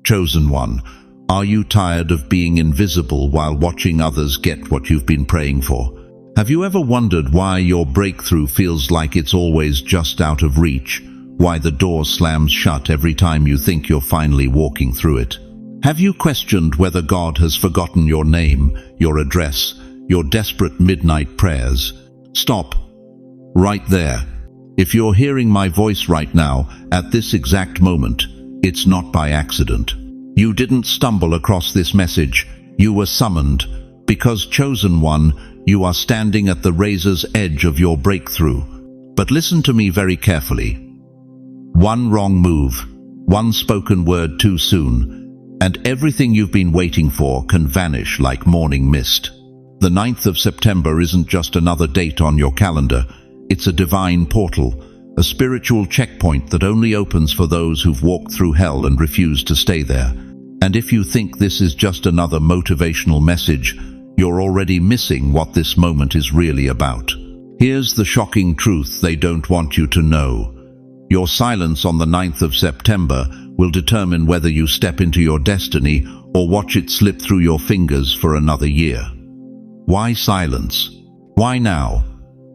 Chosen one, are you tired of being invisible while watching others get what you've been praying for? Have you ever wondered why your breakthrough feels like it's always just out of reach? Why the door slams shut every time you think you're finally walking through it? Have you questioned whether God has forgotten your name, your address, your desperate midnight prayers? Stop. Right there. If you're hearing my voice right now, at this exact moment, it's not by accident. You didn't stumble across this message. You were summoned. Because, chosen one, you are standing at the razor's edge of your breakthrough. But listen to me very carefully. One wrong move, one spoken word too soon, and everything you've been waiting for can vanish like morning mist. The 9th of September isn't just another date on your calendar. It's a divine portal, a spiritual checkpoint that only opens for those who've walked through hell and refused to stay there. And if you think this is just another motivational message, you're already missing what this moment is really about. Here's the shocking truth they don't want you to know. Your silence on the 9th of September will determine whether you step into your destiny or watch it slip through your fingers for another year. Why silence? Why now?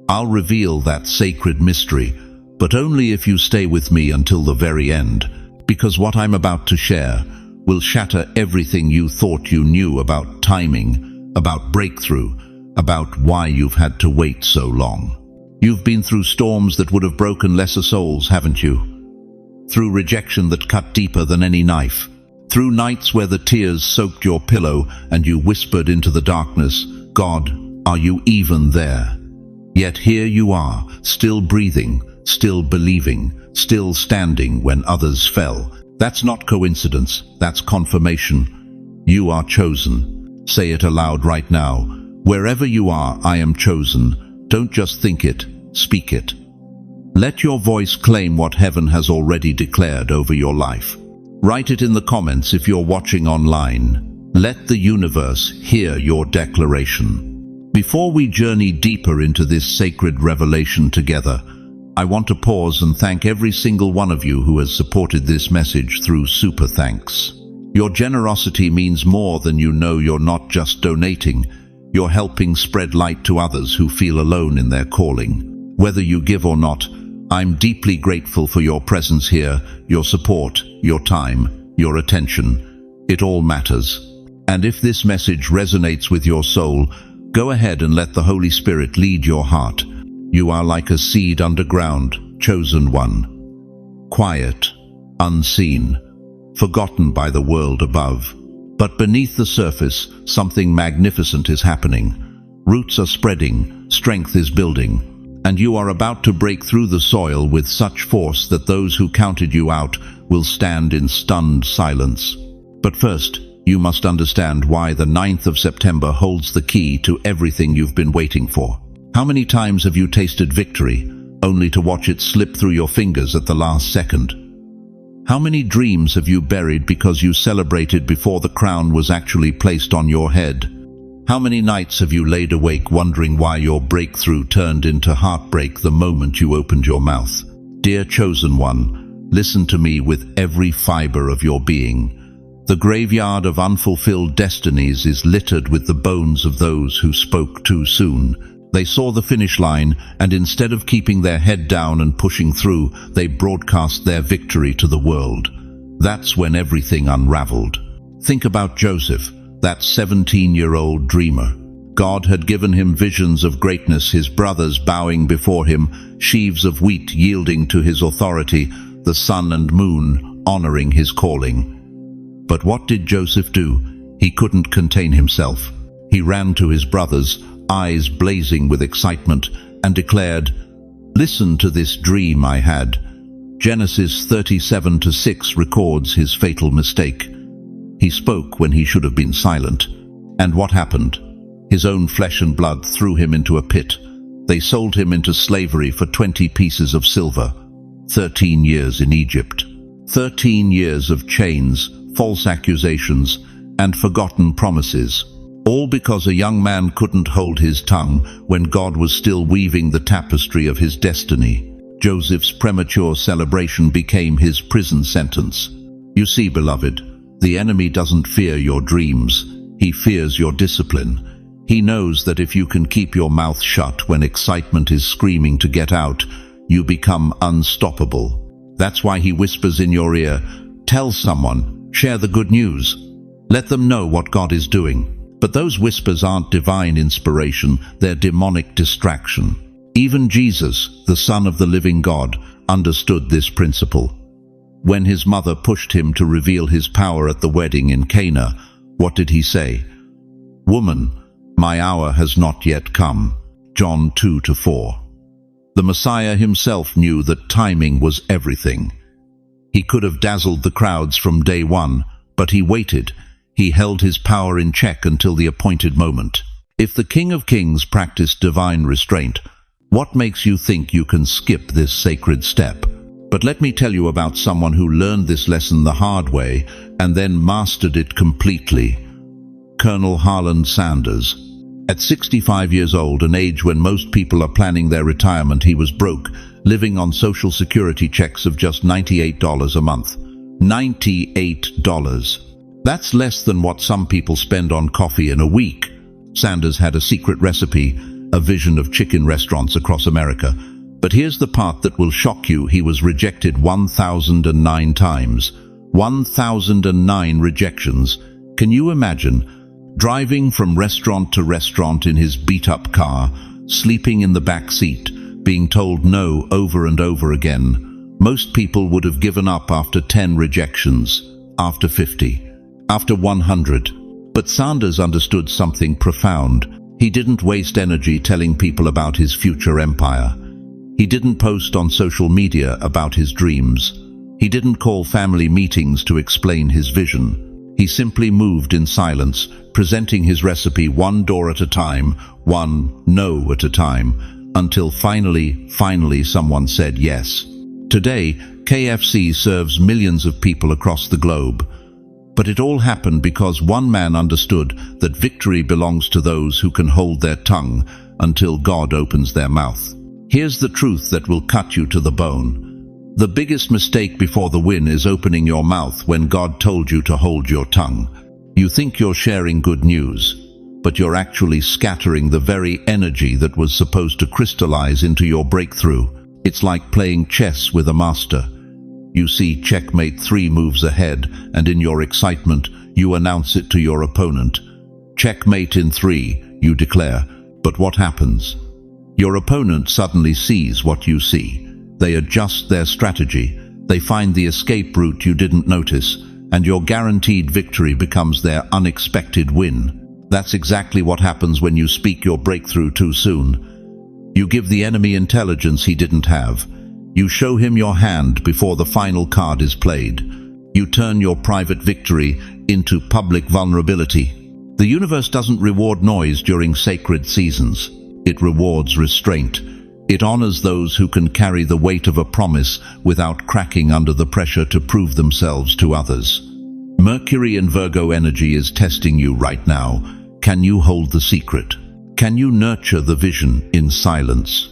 I'll reveal that sacred mystery, but only if you stay with me until the very end, because what I'm about to share will shatter everything you thought you knew about timing, about breakthrough, about why you've had to wait so long. You've been through storms that would have broken lesser souls, haven't you? Through rejection that cut deeper than any knife. Through nights where the tears soaked your pillow and you whispered into the darkness, God, are you even there? Yet here you are, still breathing, still believing, still standing when others fell. That's not coincidence, that's confirmation. You are chosen. Say it aloud right now. Wherever you are, I am chosen. Don't just think it, speak it. Let your voice claim what heaven has already declared over your life. Write it in the comments if you're watching online. Let the universe hear your declaration. Before we journey deeper into this sacred revelation together, I want to pause and thank every single one of you who has supported this message through super thanks. Your generosity means more than you know. You're not just donating, you're helping spread light to others who feel alone in their calling. Whether you give or not, I'm deeply grateful for your presence here, your support, your time, your attention. It all matters. And if this message resonates with your soul, go ahead and let the Holy Spirit lead your heart. You are like a seed underground, chosen one. Quiet, unseen, forgotten by the world above. But beneath the surface, something magnificent is happening. Roots are spreading, strength is building, and you are about to break through the soil with such force that those who counted you out will stand in stunned silence. But first, you must understand why the 9th of September holds the key to everything you've been waiting for. How many times have you tasted victory, only to watch it slip through your fingers at the last second? How many dreams have you buried because you celebrated before the crown was actually placed on your head? How many nights have you laid awake wondering why your breakthrough turned into heartbreak the moment you opened your mouth? Dear chosen one, listen to me with every fiber of your being. The graveyard of unfulfilled destinies is littered with the bones of those who spoke too soon. They saw the finish line, and instead of keeping their head down and pushing through, they broadcast their victory to the world. That's when everything unraveled. Think about Joseph, that 17-year-old dreamer. God had given him visions of greatness, his brothers bowing before him, sheaves of wheat yielding to his authority, the sun and moon honoring his calling. But what did Joseph do? He couldn't contain himself. He ran to his brothers, eyes blazing with excitement, and declared, "Listen to this dream I had." Genesis 37:6 records his fatal mistake. He spoke when he should have been silent. And what happened? His own flesh and blood threw him into a pit. They sold him into slavery for 20 pieces of silver. 13 years in Egypt. 13 years of chains, false accusations, and forgotten promises. All because a young man couldn't hold his tongue when God was still weaving the tapestry of his destiny. Joseph's premature celebration became his prison sentence. You see, beloved, The enemy doesn't fear your dreams. He fears your discipline. He knows that if you can keep your mouth shut when excitement is screaming to get out, you become unstoppable. That's why he whispers in your ear, "Tell someone, share the good news. Let them know what God is doing." But those whispers aren't divine inspiration, they're demonic distraction. Even Jesus, the Son of the living God, understood this principle. When his mother pushed him to reveal his power at the wedding in Cana, what did he say? "Woman, my hour has not yet come." John 2-4. The Messiah himself knew that timing was everything. He could have dazzled the crowds from day one, but he waited. He held his power in check until the appointed moment. If the King of Kings practiced divine restraint, what makes you think you can skip this sacred step? But let me tell you about someone who learned this lesson the hard way and then mastered it completely. Colonel Harlan Sanders. At 65 years old, an age when most people are planning their retirement, he was broke, living on Social Security checks of just $98 a month. $98. That's less than what some people spend on coffee in a week. Sanders had a secret recipe, a vision of chicken restaurants across America. But here's the part that will shock you. He was rejected 1,009 times. 1,009 rejections. Can you imagine? Driving from restaurant to restaurant in his beat-up car, sleeping in the back seat, being told no over and over again. Most people would have given up after 10 rejections, after 50, after 100. But Sanders understood something profound. He didn't waste energy telling people about his future empire. He didn't post on social media about his dreams. He didn't call family meetings to explain his vision. He simply moved in silence, presenting his recipe one door at a time, one no at a time, until finally someone said yes. Today, KFC serves millions of people across the globe. But it all happened because one man understood that victory belongs to those who can hold their tongue until God opens their mouth. Here's the truth that will cut you to the bone. The biggest mistake before the win is opening your mouth when God told you to hold your tongue. You think you're sharing good news, but you're actually scattering the very energy that was supposed to crystallize into your breakthrough. It's like playing chess with a master. You see checkmate 3 moves ahead, and in your excitement, you announce it to your opponent. Checkmate in 3, you declare. But what happens? Your opponent suddenly sees what you see. They adjust their strategy. They find the escape route you didn't notice, and your guaranteed victory becomes their unexpected win. That's exactly what happens when you speak your breakthrough too soon. You give the enemy intelligence he didn't have. You show him your hand before the final card is played. You turn your private victory into public vulnerability. The universe doesn't reward noise during sacred seasons. It rewards restraint. It honors those who can carry the weight of a promise without cracking under the pressure to prove themselves to others. Mercury in Virgo energy is testing you right now. Can you hold the secret? Can you nurture the vision in silence?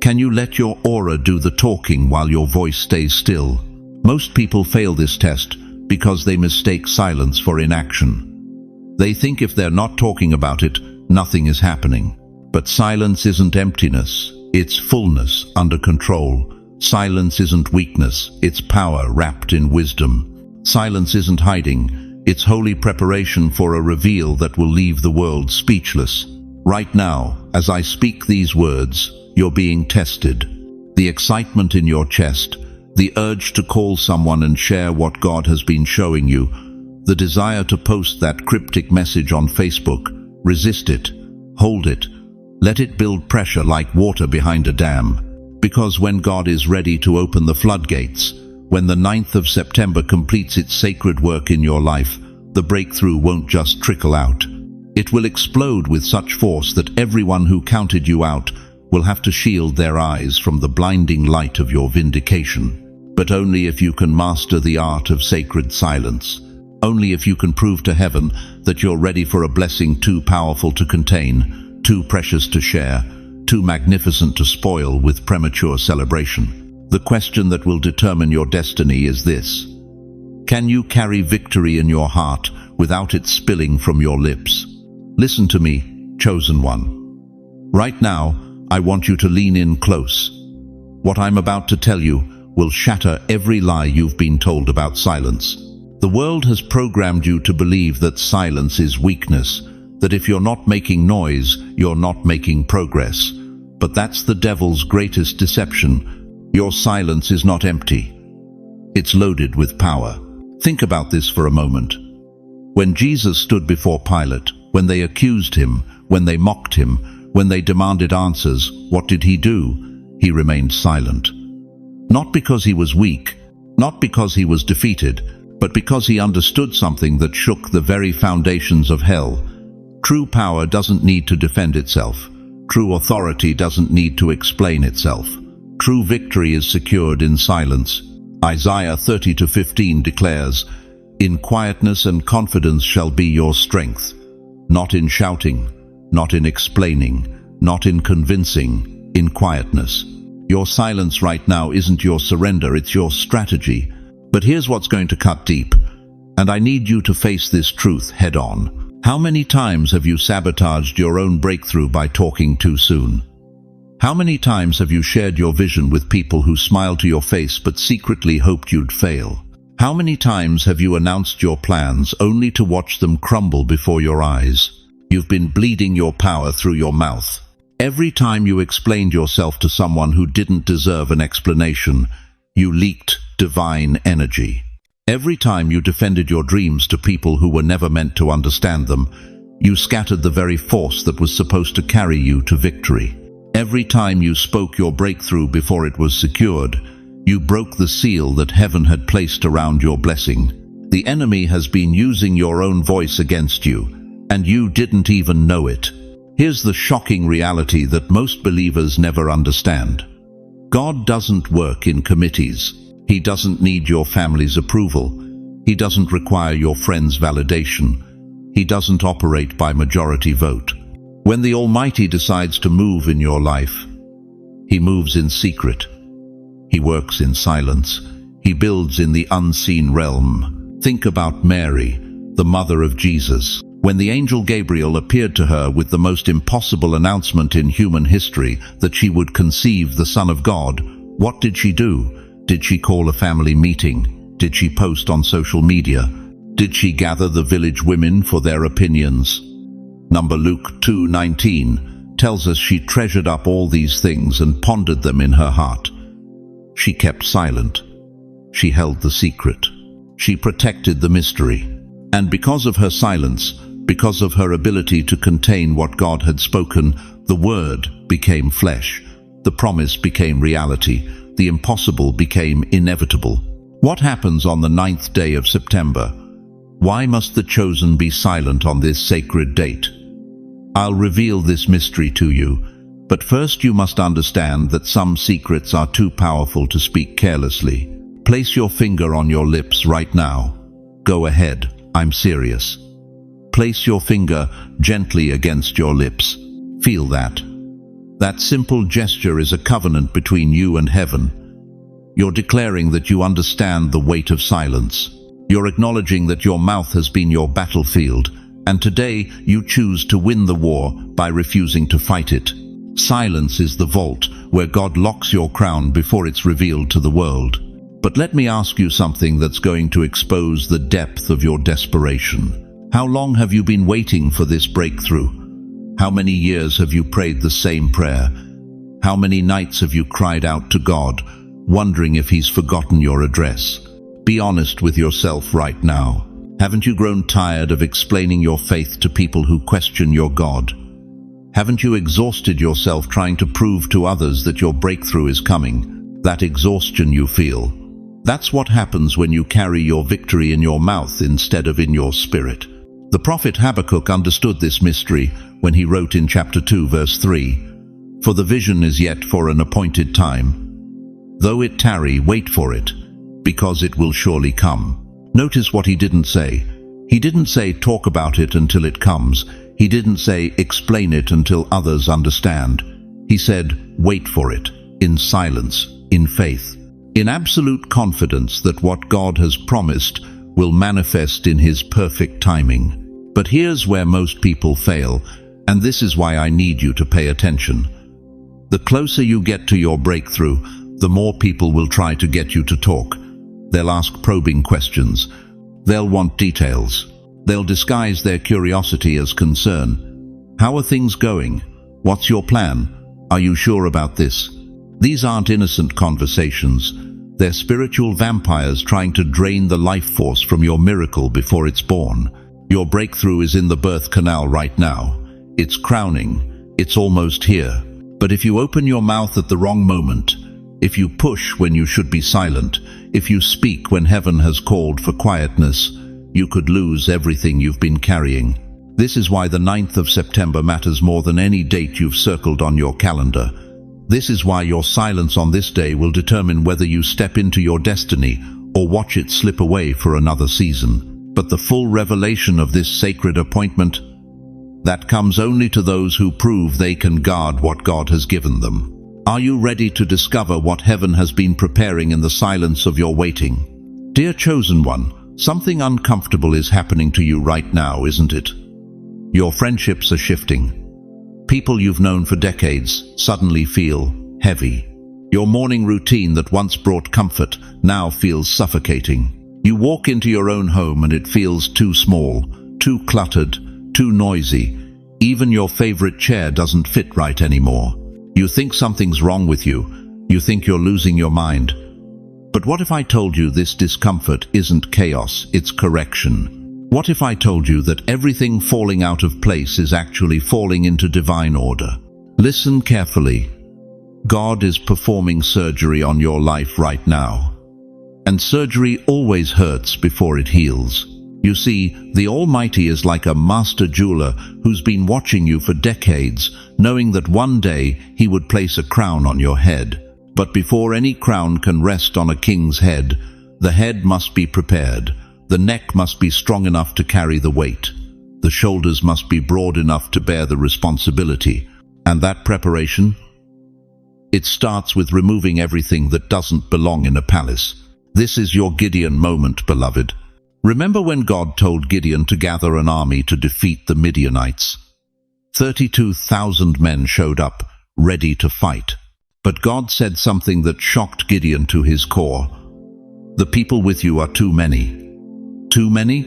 Can you let your aura do the talking while your voice stays still? Most people fail this test because they mistake silence for inaction. They think if they're not talking about it, nothing is happening. But silence isn't emptiness, it's fullness under control. Silence isn't weakness, it's power wrapped in wisdom. Silence isn't hiding, it's holy preparation for a reveal that will leave the world speechless. Right now, as I speak these words, you're being tested. The excitement in your chest, the urge to call someone and share what God has been showing you, the desire to post that cryptic message on Facebook. Resist it. Hold it. Let it build pressure like water behind a dam. Because when God is ready to open the floodgates, when the 9th of September completes its sacred work in your life, the breakthrough won't just trickle out. It will explode with such force that everyone who counted you out will have to shield their eyes from the blinding light of your vindication. But only if you can master the art of sacred silence. Only if you can prove to heaven that you're ready for a blessing too powerful to contain, too precious to share, too magnificent to spoil with premature celebration. The question that will determine your destiny is this: Can you carry victory in your heart without it spilling from your lips? Listen to me, chosen one. Right now, I want you to lean in close. What I'm about to tell you will shatter every lie you've been told about silence. The world has programmed you to believe that silence is weakness, that if you're not making noise, you're not making progress. But that's the devil's greatest deception. Your silence is not empty. It's loaded with power. Think about this for a moment. When Jesus stood before Pilate, when they accused him, when they mocked him, when they demanded answers, what did he do? He remained silent. Not because he was weak, not because he was defeated, but because he understood something that shook the very foundations of hell. True power doesn't need to defend itself. True authority doesn't need to explain itself. True victory is secured in silence. Isaiah 30:15 declares, "In quietness and confidence shall be your strength." Not in shouting, not in explaining, not in convincing, in quietness. Your silence right now isn't your surrender, it's your strategy. But here's what's going to cut deep, and I need you to face this truth head on. How many times have you sabotaged your own breakthrough by talking too soon? How many times have you shared your vision with people who smiled to your face but secretly hoped you'd fail? How many times have you announced your plans only to watch them crumble before your eyes? You've been bleeding your power through your mouth. Every time you explained yourself to someone who didn't deserve an explanation, you leaked divine energy. Every time you defended your dreams to people who were never meant to understand them, you scattered the very force that was supposed to carry you to victory. Every time you spoke your breakthrough before it was secured, you broke the seal that heaven had placed around your blessing. The enemy has been using your own voice against you, and you didn't even know it. Here's the shocking reality that most believers never understand. God doesn't work in committees. He doesn't need your family's approval. He doesn't require your friends' validation. He doesn't operate by majority vote. When the Almighty decides to move in your life, He moves in secret. He works in silence. He builds in the unseen realm. Think about Mary, the mother of Jesus. When the angel Gabriel appeared to her with the most impossible announcement in human history, that she would conceive the Son of God, what did she do? Did she call a family meeting? Did she post on social media? Did she gather the village women for their opinions? Luke 2:19 tells us she treasured up all these things and pondered them in her heart. She kept silent. She held the secret. She protected the mystery. And because of her silence, because of her ability to contain what God had spoken, the word became flesh. The promise became reality. The impossible became inevitable. What happens on the 9th day of September? Why must the chosen be silent on this sacred date? I'll reveal this mystery to you, but first you must understand that some secrets are too powerful to speak carelessly. Place your finger on your lips right now. Go ahead, I'm serious. Place your finger gently against your lips. Feel that. That simple gesture is a covenant between you and heaven. You're declaring that you understand the weight of silence. You're acknowledging that your mouth has been your battlefield, and today you choose to win the war by refusing to fight it. Silence is the vault where God locks your crown before it's revealed to the world. But let me ask you something that's going to expose the depth of your desperation. How long have you been waiting for this breakthrough? How many years have you prayed the same prayer? How many nights have you cried out to God, wondering if He's forgotten your address? Be honest with yourself right now. Haven't you grown tired of explaining your faith to people who question your God? Haven't you exhausted yourself trying to prove to others that your breakthrough is coming? That exhaustion you feel, that's what happens when you carry your victory in your mouth instead of in your spirit. The prophet Habakkuk understood this mystery when he wrote in chapter 2, verse 3, "For the vision is yet for an appointed time. Though it tarry, wait for it, because it will surely come." Notice what he didn't say. He didn't say talk about it until it comes. He didn't say explain it until others understand. He said wait for it, in silence, in faith, in absolute confidence that what God has promised will manifest in His perfect timing. But here's where most people fail, and this is why I need you to pay attention. The closer you get to your breakthrough, the more people will try to get you to talk. They'll ask probing questions. They'll want details. They'll disguise their curiosity as concern. How are things going? What's your plan? Are you sure about this? These aren't innocent conversations. They're spiritual vampires trying to drain the life force from your miracle before it's born. Your breakthrough is in the birth canal right now. It's crowning. It's almost here. But if you open your mouth at the wrong moment, if you push when you should be silent, if you speak when heaven has called for quietness, you could lose everything you've been carrying. This is why the 9th of September matters more than any date you've circled on your calendar. This is why your silence on this day will determine whether you step into your destiny or watch it slip away for another season. But the full revelation of this sacred appointment, that comes only to those who prove they can guard what God has given them. Are you ready to discover what heaven has been preparing in the silence of your waiting? Dear chosen one, something uncomfortable is happening to you right now, isn't it? Your friendships are shifting. People you've known for decades suddenly feel heavy. Your morning routine that once brought comfort now feels suffocating. You walk into your own home and it feels too small, too cluttered, too noisy. Even your favorite chair doesn't fit right anymore. You think something's wrong with you. You think you're losing your mind. But what if I told you this discomfort isn't chaos, it's correction? What if I told you that everything falling out of place is actually falling into divine order? Listen carefully. God is performing surgery on your life right now. And surgery always hurts before it heals. You see, the Almighty is like a master jeweler who's been watching you for decades, knowing that one day He would place a crown on your head. But before any crown can rest on a king's head, the head must be prepared. The neck must be strong enough to carry the weight. The shoulders must be broad enough to bear the responsibility. And that preparation? It starts with removing everything that doesn't belong in a palace. This is your Gideon moment, beloved. Remember when God told Gideon to gather an army to defeat the Midianites? 32,000 men showed up, ready to fight. But God said something that shocked Gideon to his core. The people with you are too many. Too many?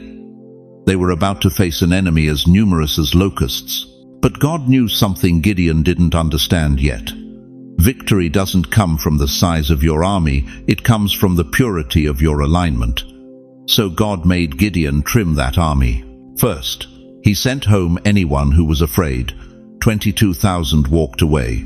They were about to face an enemy as numerous as locusts. But God knew something Gideon didn't understand yet. Victory doesn't come from the size of your army, it comes from the purity of your alignment. So God made Gideon trim that army. First, He sent home anyone who was afraid. 22,000 walked away.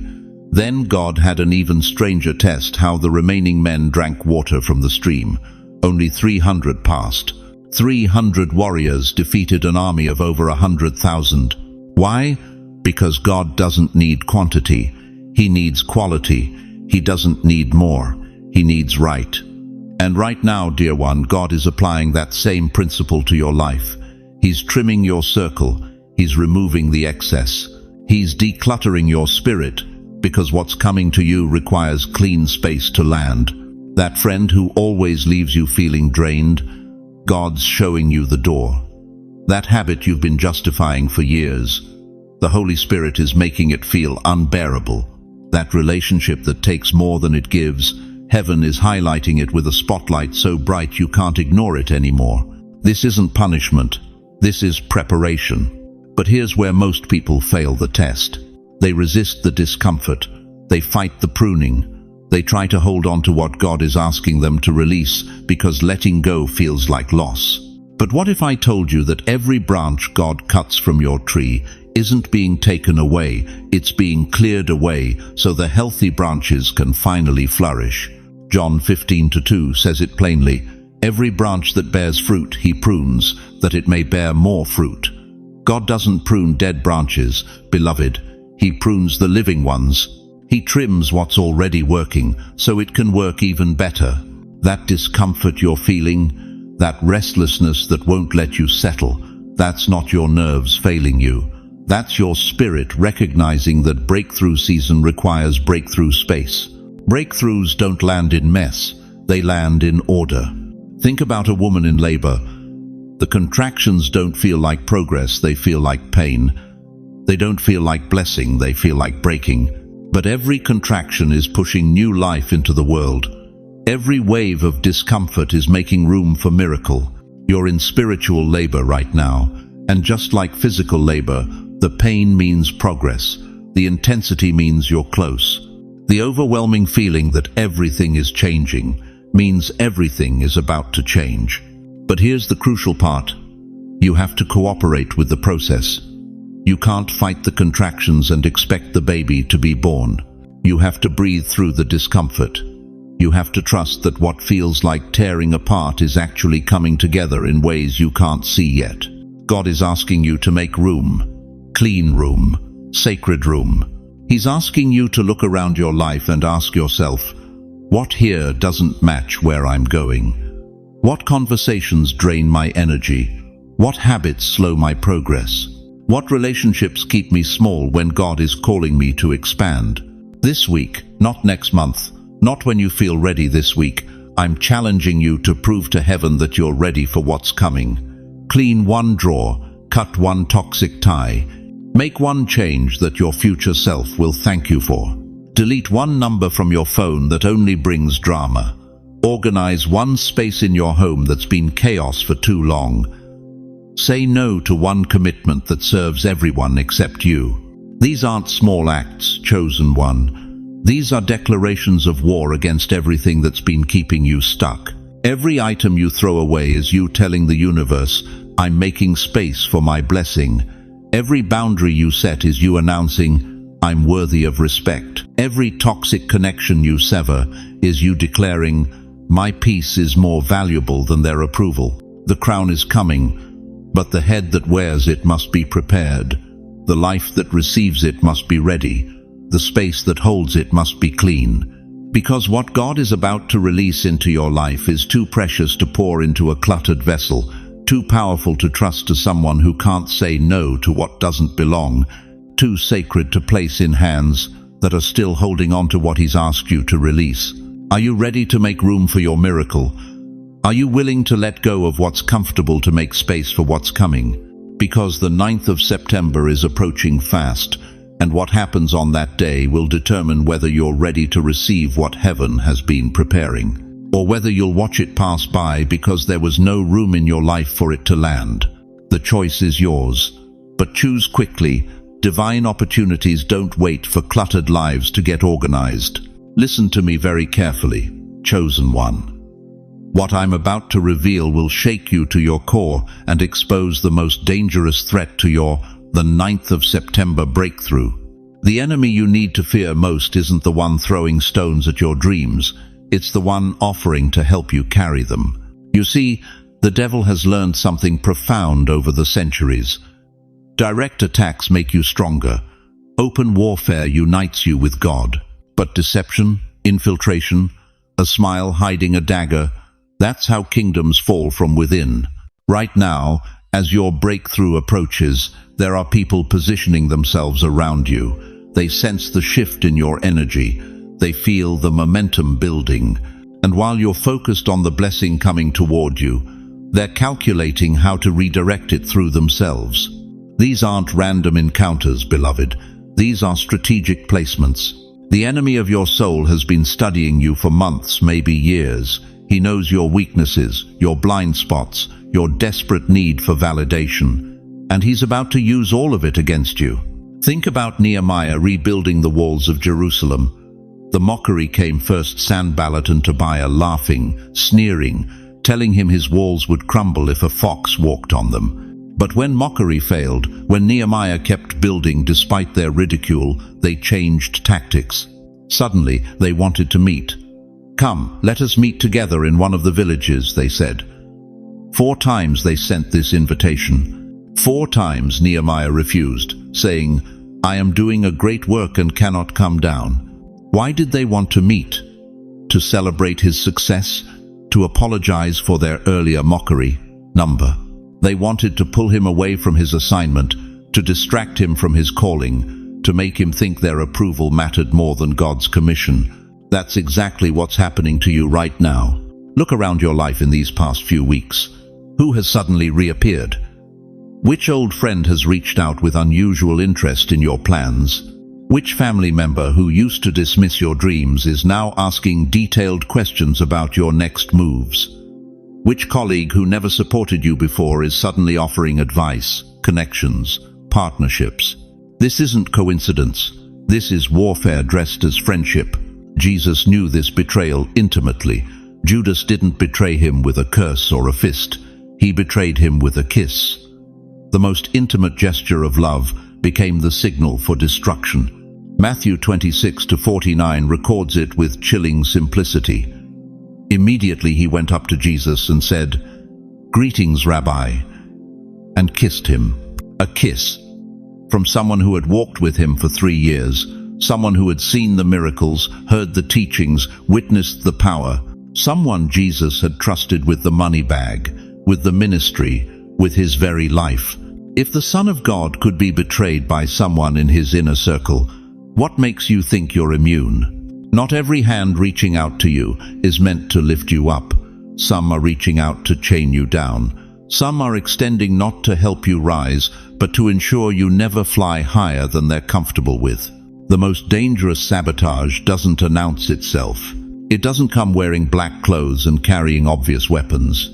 Then God had an even stranger test how the remaining men drank water from the stream. Only 300 passed. 300 warriors defeated an army of over 100,000. Why? Because God doesn't need quantity. He needs quality. He doesn't need more. He needs right. And right now, dear one, God is applying that same principle to your life. He's trimming your circle. He's removing the excess. He's decluttering your spirit, because what's coming to you requires clean space to land. That friend who always leaves you feeling drained, God's showing you the door. That habit you've been justifying for years, the Holy Spirit is making it feel unbearable. That relationship that takes more than it gives, Heaven is highlighting it with a spotlight so bright you can't ignore it anymore. This isn't punishment. This is preparation. But here's where most people fail the test. They resist the discomfort. They fight the pruning. They try to hold on to what God is asking them to release because letting go feels like loss. But what if I told you that every branch God cuts from your tree isn't being taken away, it's being cleared away so the healthy branches can finally flourish? John 15:2 says it plainly, "Every branch that bears fruit he prunes, that it may bear more fruit." God doesn't prune dead branches, beloved. He prunes the living ones. He trims what's already working so it can work even better. That discomfort you're feeling, that restlessness that won't let you settle, that's not your nerves failing you. That's your spirit recognizing that breakthrough season requires breakthrough space. Breakthroughs don't land in mess, they land in order. Think about a woman in labor. The contractions don't feel like progress, they feel like pain. They don't feel like blessing, they feel like breaking. But every contraction is pushing new life into the world. Every wave of discomfort is making room for miracle. You're in spiritual labor right now, and just like physical labor, the pain means progress. The intensity means you're close. The overwhelming feeling that everything is changing means everything is about to change. But here's the crucial part. You have to cooperate with the process. You can't fight the contractions and expect the baby to be born. You have to breathe through the discomfort. You have to trust that what feels like tearing apart is actually coming together in ways you can't see yet. God is asking you to make room, clean room, sacred room. He's asking you to look around your life and ask yourself, what here doesn't match where I'm going? What conversations drain my energy? What habits slow my progress? What relationships keep me small when God is calling me to expand? This week, not next month, not when you feel ready this week, I'm challenging you to prove to heaven that you're ready for what's coming. Clean one drawer, cut one toxic tie, make one change that your future self will thank you for. Delete one number from your phone that only brings drama. Organize one space in your home that's been chaos for too long. Say no to one commitment that serves everyone except you. These aren't small acts, chosen one. These are declarations of war against everything that's been keeping you stuck. Every item you throw away is you telling the universe, I'm making space for my blessing. Every boundary you set is you announcing, I'm worthy of respect. Every toxic connection you sever is you declaring, my peace is more valuable than their approval. The crown is coming, but the head that wears it must be prepared. The life that receives it must be ready. The space that holds it must be clean. Because what God is about to release into your life is too precious to pour into a cluttered vessel, too powerful to trust to someone who can't say no to what doesn't belong, too sacred to place in hands that are still holding on to what He's asked you to release. Are you ready to make room for your miracle? Are you willing to let go of what's comfortable to make space for what's coming? Because the 9th of September is approaching fast, and what happens on that day will determine whether you're ready to receive what heaven has been preparing, or whether you'll watch it pass by because there was no room in your life for it to land. The choice is yours, but choose quickly. Divine opportunities don't wait for cluttered lives to get organized. Listen to me very carefully, chosen one. What I'm about to reveal will shake you to your core and expose the most dangerous threat to the 9th of September breakthrough. The enemy you need to fear most isn't the one throwing stones at your dreams, it's the one offering to help you carry them. You see, the devil has learned something profound over the centuries. Direct attacks make you stronger. Open warfare unites you with God. But deception, infiltration, a smile hiding a dagger, that's how kingdoms fall from within. Right now, as your breakthrough approaches, there are people positioning themselves around you. They sense the shift in your energy. They feel the momentum building. And while you're focused on the blessing coming toward you, they're calculating how to redirect it through themselves. These aren't random encounters, beloved. These are strategic placements. The enemy of your soul has been studying you for months, maybe years. He knows your weaknesses, your blind spots, your desperate need for validation, and he's about to use all of it against you. Think about Nehemiah rebuilding the walls of Jerusalem. The mockery came first, Sanballat and Tobiah laughing, sneering, telling him his walls would crumble if a fox walked on them. But when mockery failed, when Nehemiah kept building despite their ridicule, they changed tactics. Suddenly, they wanted to meet. Come, let us meet together in one of the villages, they said. 4 times they sent this invitation. 4 times Nehemiah refused, saying, I am doing a great work and cannot come down. Why did they want to meet? To celebrate his success? To apologize for their earlier mockery? Number. They wanted to pull him away from his assignment, to distract him from his calling, to make him think their approval mattered more than God's commission. That's exactly what's happening to you right now. Look around your life in these past few weeks. Who has suddenly reappeared? Which old friend has reached out with unusual interest in your plans? Which family member who used to dismiss your dreams is now asking detailed questions about your next moves? Which colleague who never supported you before is suddenly offering advice, connections, partnerships? This isn't coincidence. This is warfare dressed as friendship. Jesus knew this betrayal intimately. Judas didn't betray him with a curse or a fist. He betrayed him with a kiss. The most intimate gesture of love became the signal for destruction. Matthew 26-49 records it with chilling simplicity. Immediately he went up to Jesus and said, "Greetings, Rabbi," and kissed him. A kiss. From someone who had walked with him for 3 years, someone who had seen the miracles, heard the teachings, witnessed the power, someone Jesus had trusted with the money bag, with the ministry, with his very life. If the Son of God could be betrayed by someone in his inner circle, what makes you think you're immune? Not every hand reaching out to you is meant to lift you up. Some are reaching out to chain you down. Some are extending not to help you rise, but to ensure you never fly higher than they're comfortable with. The most dangerous sabotage doesn't announce itself. It doesn't come wearing black clothes and carrying obvious weapons.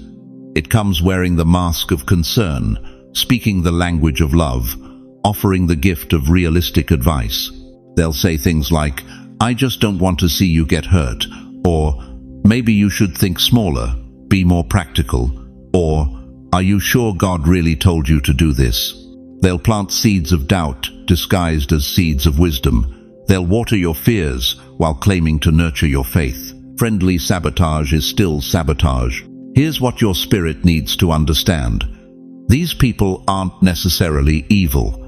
It comes wearing the mask of concern, speaking the language of love, offering the gift of realistic advice. They'll say things like, "I just don't want to see you get hurt," or "Maybe you should think smaller, be more practical," or "Are you sure God really told you to do this?" They'll plant seeds of doubt disguised as seeds of wisdom. They'll water your fears while claiming to nurture your faith. Friendly sabotage is still sabotage. Here's what your spirit needs to understand. These people aren't necessarily evil.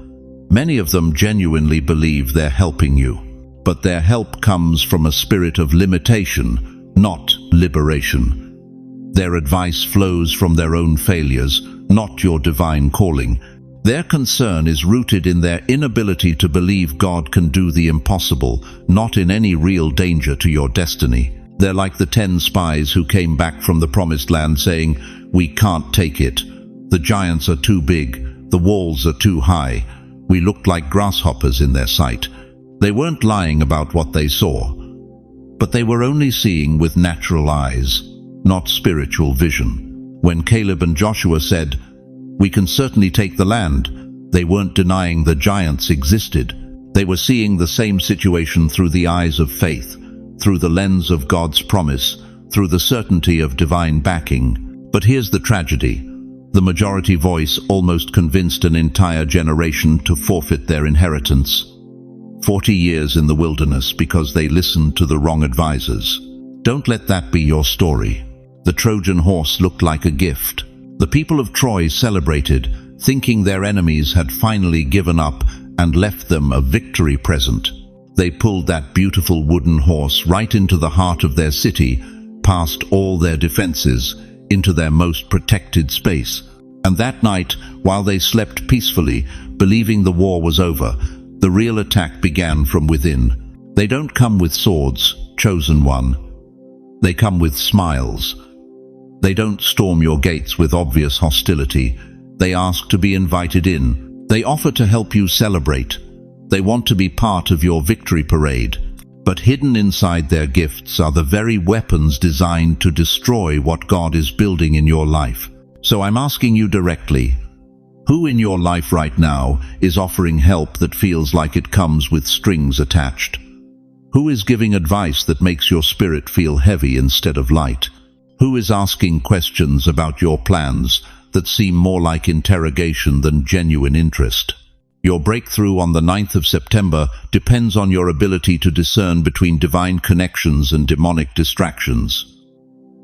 Many of them genuinely believe they're helping you, but their help comes from a spirit of limitation, not liberation. Their advice flows from their own failures, not your divine calling. Their concern is rooted in their inability to believe God can do the impossible, not in any real danger to your destiny. They're like the 10 spies who came back from the promised land saying, "We can't take it. The giants are too big. The walls are too high." We looked like grasshoppers in their sight. They weren't lying about what they saw, but they were only seeing with natural eyes, not spiritual vision. When Caleb and Joshua said, "We can certainly take the land," they weren't denying the giants existed. They were seeing the same situation through the eyes of faith, through the lens of God's promise, through the certainty of divine backing. But here's the tragedy. The majority voice almost convinced an entire generation to forfeit their inheritance. 40 years in the wilderness because they listened to the wrong advisors. Don't let that be your story. The Trojan horse looked like a gift. The people of Troy celebrated, thinking their enemies had finally given up and left them a victory present. They pulled that beautiful wooden horse right into the heart of their city, past all their defenses, into their most protected space. And that night, while they slept peacefully, believing the war was over, the real attack began from within. They don't come with swords, chosen one. They come with smiles. They don't storm your gates with obvious hostility. They ask to be invited in. They offer to help you celebrate. They want to be part of your victory parade. But hidden inside their gifts are the very weapons designed to destroy what God is building in your life. So I'm asking you directly, who in your life right now is offering help that feels like it comes with strings attached? Who is giving advice that makes your spirit feel heavy instead of light? Who is asking questions about your plans that seem more like interrogation than genuine interest? Your breakthrough on the 9th of September depends on your ability to discern between divine connections and demonic distractions.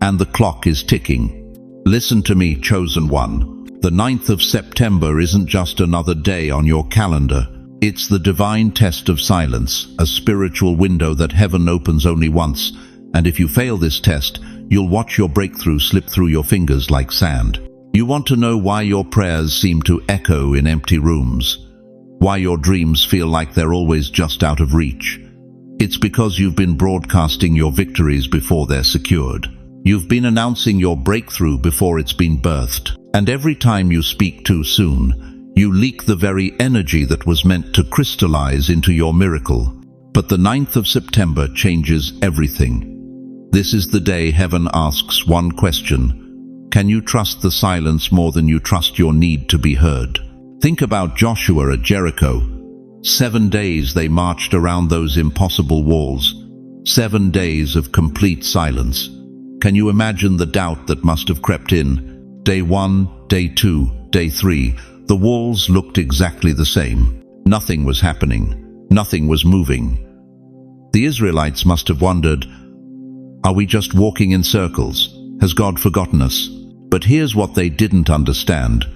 And the clock is ticking. Listen to me, chosen one. The 9th of September isn't just another day on your calendar. It's the divine test of silence, a spiritual window that heaven opens only once. And if you fail this test, you'll watch your breakthrough slip through your fingers like sand. You want to know why your prayers seem to echo in empty rooms? Why your dreams feel like they're always just out of reach? It's because you've been broadcasting your victories before they're secured. You've been announcing your breakthrough before it's been birthed. And every time you speak too soon, you leak the very energy that was meant to crystallize into your miracle. But the 9th of September changes everything. This is the day heaven asks one question: can you trust the silence more than you trust your need to be heard? Think about Joshua at Jericho. 7 days they marched around those impossible walls. 7 days of complete silence. Can you imagine the doubt that must have crept in? Day 1, day 2, day 3, the walls looked exactly the same. Nothing was happening. Nothing was moving. The Israelites must have wondered, are we just walking in circles? Has God forgotten us? But here's what they didn't understand.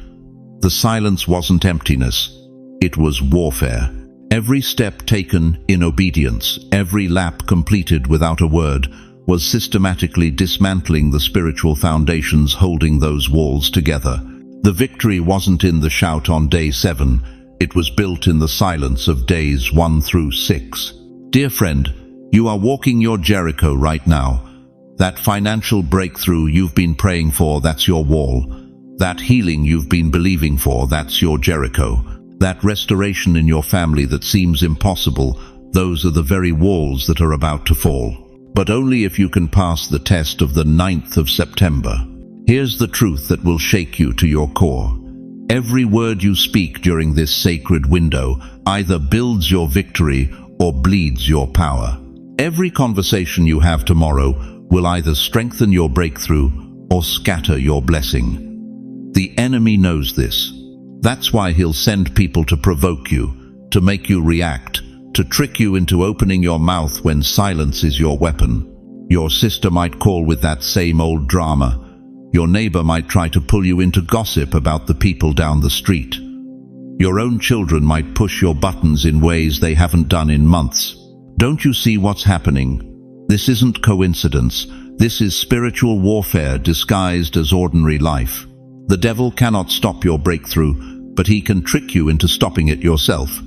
The silence wasn't emptiness. It was warfare. Every step taken in obedience, every lap completed without a word, was systematically dismantling the spiritual foundations holding those walls together. The victory wasn't in the shout on day 7, it was built in the silence of days 1 through 6. Dear friend, you are walking your Jericho right now. That financial breakthrough you've been praying for, that's your wall. That healing you've been believing for, that's your Jericho. That restoration in your family that seems impossible, those are the very walls that are about to fall. But only if you can pass the test of the 9th of September. Here's the truth that will shake you to your core. Every word you speak during this sacred window either builds your victory or bleeds your power. Every conversation you have tomorrow will either strengthen your breakthrough or scatter your blessing. The enemy knows this. That's why he'll send people to provoke you, to make you react, to trick you into opening your mouth when silence is your weapon. Your sister might call with that same old drama. Your neighbor might try to pull you into gossip about the people down the street. Your own children might push your buttons in ways they haven't done in months. Don't you see what's happening? This isn't coincidence. This is spiritual warfare disguised as ordinary life. The devil cannot stop your breakthrough, but he can trick you into stopping it yourself.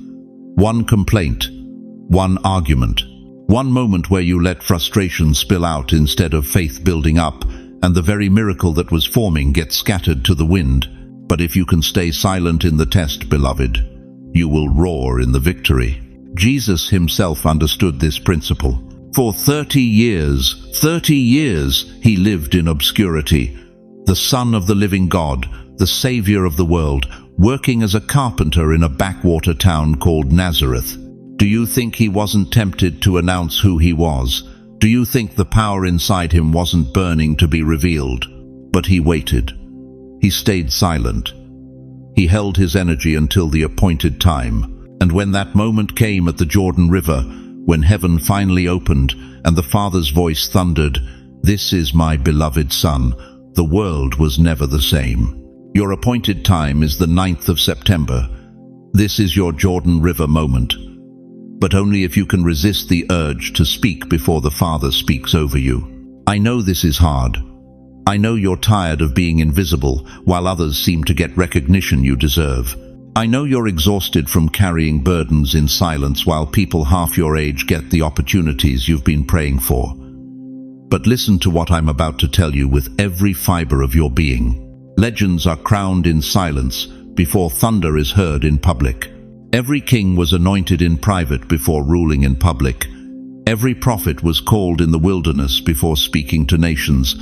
One complaint, one argument, one moment where you let frustration spill out instead of faith building up, and the very miracle that was forming gets scattered to the wind. But if you can stay silent in the test, beloved, you will roar in the victory. Jesus himself understood this principle. For 30 years, he lived in obscurity. The Son of the living God, the Savior of the world, working as a carpenter in a backwater town called Nazareth. Do you think he wasn't tempted to announce who he was? Do you think the power inside him wasn't burning to be revealed? But he waited. He stayed silent. He held his energy until the appointed time. And when that moment came at the Jordan River, when heaven finally opened and the Father's voice thundered, "This is my beloved Son," the world was never the same. Your appointed time is the 9th of September. This is your Jordan River moment. But only if you can resist the urge to speak before the Father speaks over you. I know this is hard. I know you're tired of being invisible while others seem to get recognition you deserve. I know you're exhausted from carrying burdens in silence while people half your age get the opportunities you've been praying for. But listen to what I'm about to tell you with every fiber of your being. Legends are crowned in silence before thunder is heard in public. Every king was anointed in private before ruling in public. Every prophet was called in the wilderness before speaking to nations.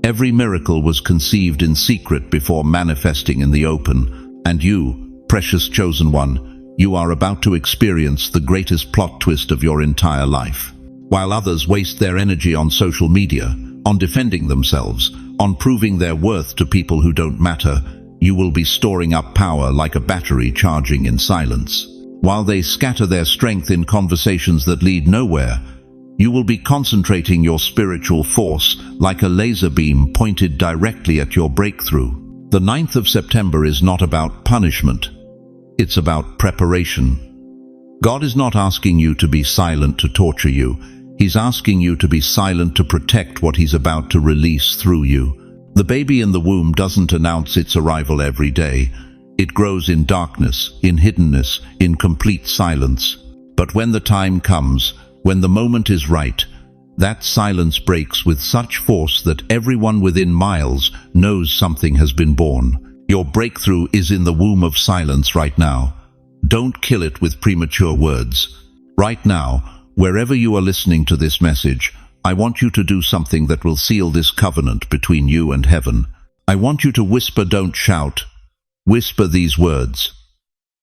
Every miracle was conceived in secret before manifesting in the open. And you, precious chosen one, you are about to experience the greatest plot twist of your entire life. While others waste their energy on social media, on defending themselves, on proving their worth to people who don't matter, you will be storing up power like a battery charging in silence. While they scatter their strength in conversations that lead nowhere, you will be concentrating your spiritual force like a laser beam pointed directly at your breakthrough. The 9th of September is not about punishment. It's about preparation. God is not asking you to be silent to torture you. He's asking you to be silent to protect what he's about to release through you. The baby in the womb doesn't announce its arrival every day. It grows in darkness, in hiddenness, in complete silence. But when the time comes, when the moment is right, That silence breaks with such force that everyone within miles knows something has been born. Your breakthrough is in the womb of silence right now. Don't kill it with premature words. Right now, wherever you are listening to this message, I want you to do something that will seal this covenant between you and heaven. I want you to whisper, don't shout. Whisper these words.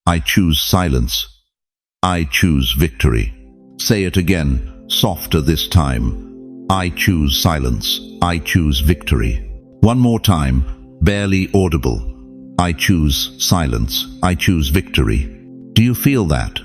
I choose silence. I choose victory. Say it again, softer this time. I choose silence. I choose victory. One more time, barely audible. I choose silence. I choose victory. Do you feel that?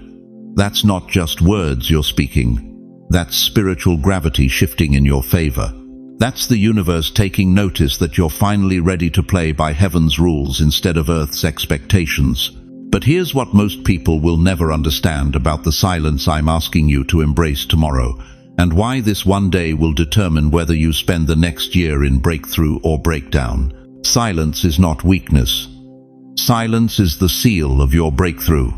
That's not just words you're speaking. That's spiritual gravity shifting in your favor. That's the universe taking notice that you're finally ready to play by heaven's rules instead of earth's expectations. But here's what most people will never understand about the silence I'm asking you to embrace tomorrow, and why this one day will determine whether you spend the next year in breakthrough or breakdown. Silence is not weakness. Silence is the seal of your breakthrough.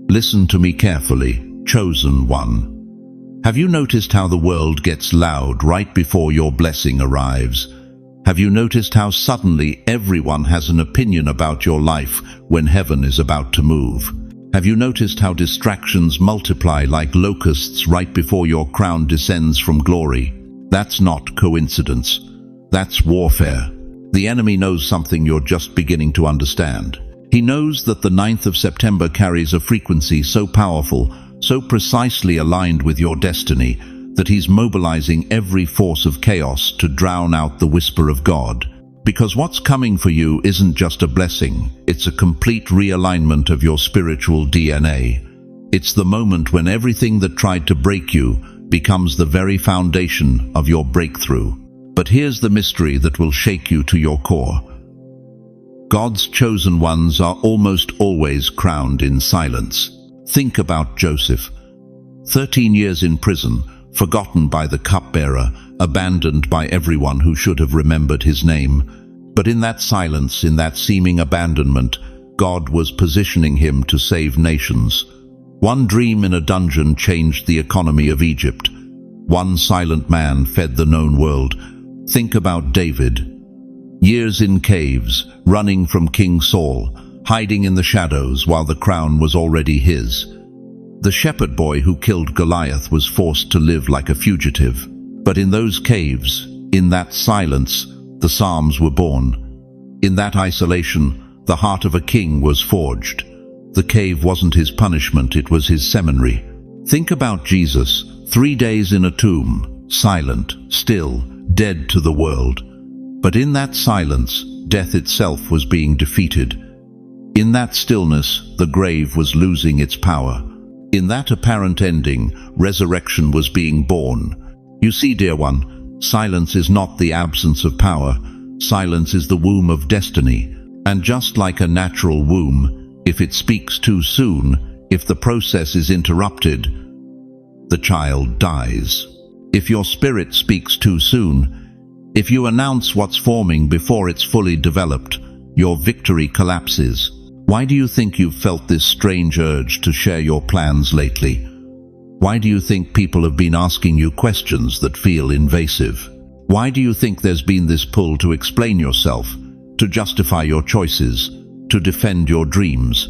Listen to me carefully, chosen one. Have you noticed how the world gets loud right before your blessing arrives? Have you noticed how suddenly everyone has an opinion about your life when heaven is about to move? Have you noticed how distractions multiply like locusts right before your crown descends from glory? That's not coincidence. That's warfare. The enemy knows something you're just beginning to understand. He knows that the 9th of September carries a frequency so powerful, so precisely aligned with your destiny, that he's mobilizing every force of chaos to drown out the whisper of God. Because what's coming for you isn't just a blessing, it's a complete realignment of your spiritual DNA. It's the moment when everything that tried to break you becomes the very foundation of your breakthrough. But here's the mystery that will shake you to your core. God's chosen ones are almost always crowned in silence. Think about Joseph. 13 years in prison, forgotten by the cupbearer, abandoned by everyone who should have remembered his name. But in that silence, in that seeming abandonment, God was positioning him to save nations. One dream in a dungeon changed the economy of Egypt. One silent man fed the known world. Think about David. Years in caves, running from King Saul, hiding in the shadows while the crown was already his. The shepherd boy who killed Goliath was forced to live like a fugitive. But in those caves, in that silence, the Psalms were born. In that isolation, the heart of a king was forged. The cave wasn't his punishment, it was his seminary. Think about Jesus, 3 days in a tomb, silent, still, dead to the world. But in that silence, death itself was being defeated. In that stillness, the grave was losing its power. In that apparent ending, resurrection was being born. You see, dear one, silence is not the absence of power. Silence is the womb of destiny. And just like a natural womb, if it speaks too soon, if the process is interrupted, the child dies. If your spirit speaks too soon, if you announce what's forming before it's fully developed, your victory collapses. Why do you think you've felt this strange urge to share your plans lately? Why do you think people have been asking you questions that feel invasive? Why do you think there's been this pull to explain yourself, to justify your choices, to defend your dreams?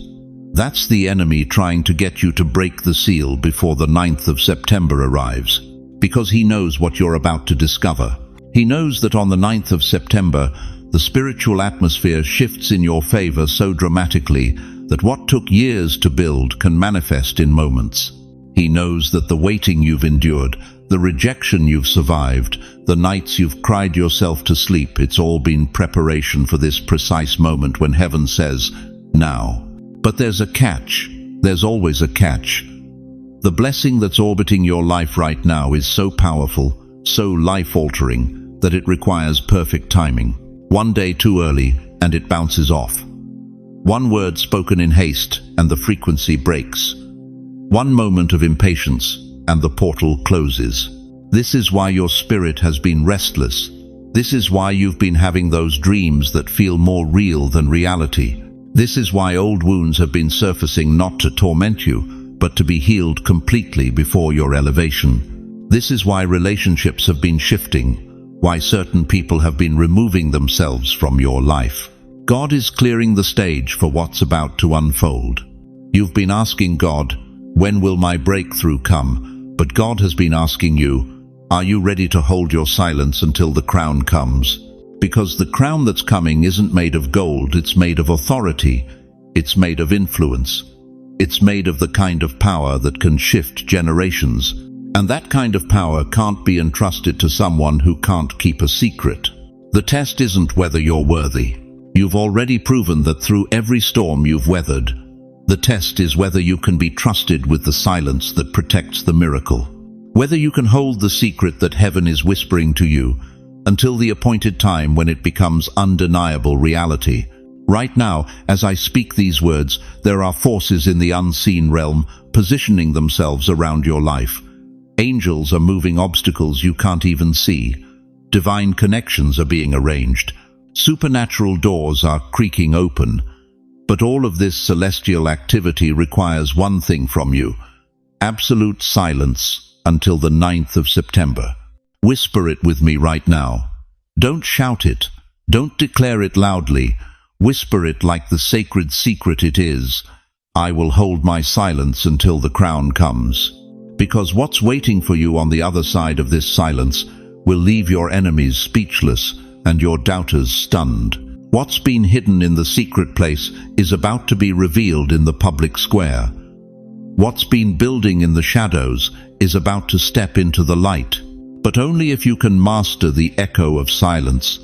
That's the enemy trying to get you to break the seal before the 9th of September arrives, because he knows what you're about to discover. He knows that on the 9th of September, the spiritual atmosphere shifts in your favor so dramatically that what took years to build can manifest in moments. He knows that the waiting you've endured, the rejection you've survived, the nights you've cried yourself to sleep, it's all been preparation for this precise moment when heaven says, now. But there's a catch. There's always a catch. The blessing that's orbiting your life right now is so powerful, so life-altering, that it requires perfect timing. One day too early, and it bounces off. One word spoken in haste, and the frequency breaks. One moment of impatience, and the portal closes. This is why your spirit has been restless. This is why you've been having those dreams that feel more real than reality. This is why old wounds have been surfacing not to torment you, but to be healed completely before your elevation. This is why relationships have been shifting, why certain people have been removing themselves from your life. God is clearing the stage for what's about to unfold. You've been asking God, when will my breakthrough come? But God has been asking you, are you ready to hold your silence until the crown comes? Because the crown that's coming isn't made of gold, it's made of authority, it's made of influence, it's made of the kind of power that can shift generations. And that kind of power can't be entrusted to someone who can't keep a secret. The test isn't whether you're worthy. You've already proven that through every storm you've weathered. The test is whether you can be trusted with the silence that protects the miracle. Whether you can hold the secret that heaven is whispering to you until the appointed time when it becomes undeniable reality. Right now, as I speak these words, there are forces in the unseen realm positioning themselves around your life. Angels are moving obstacles you can't even see. Divine connections are being arranged. Supernatural doors are creaking open. But all of this celestial activity requires one thing from you: absolute silence until the 9th of September. Whisper it with me right now. Don't shout it. Don't declare it loudly. Whisper it like the sacred secret it is. I will hold my silence until the crown comes. Because what's waiting for you on the other side of this silence will leave your enemies speechless and your doubters stunned. What's been hidden in the secret place is about to be revealed in the public square. What's been building in the shadows is about to step into the light. But only if you can master the echo of silence.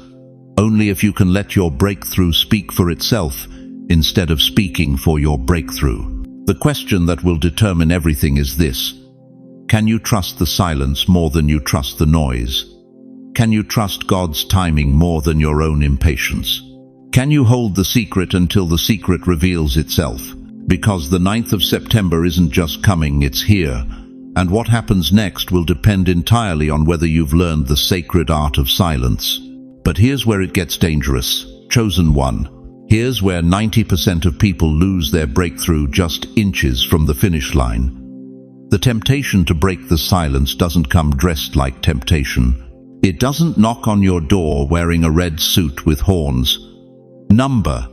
Only if you can let your breakthrough speak for itself instead of speaking for your breakthrough. The question that will determine everything is this: can you trust the silence more than you trust the noise? Can you trust God's timing more than your own impatience? Can you hold the secret until the secret reveals itself? Because the 9th of September isn't just coming, it's here. And what happens next will depend entirely on whether you've learned the sacred art of silence. But here's where it gets dangerous. Chosen one. Here's where 90% of people lose their breakthrough just inches from the finish line. The temptation to break the silence doesn't come dressed like temptation. It doesn't knock on your door wearing a red suit with horns. Number.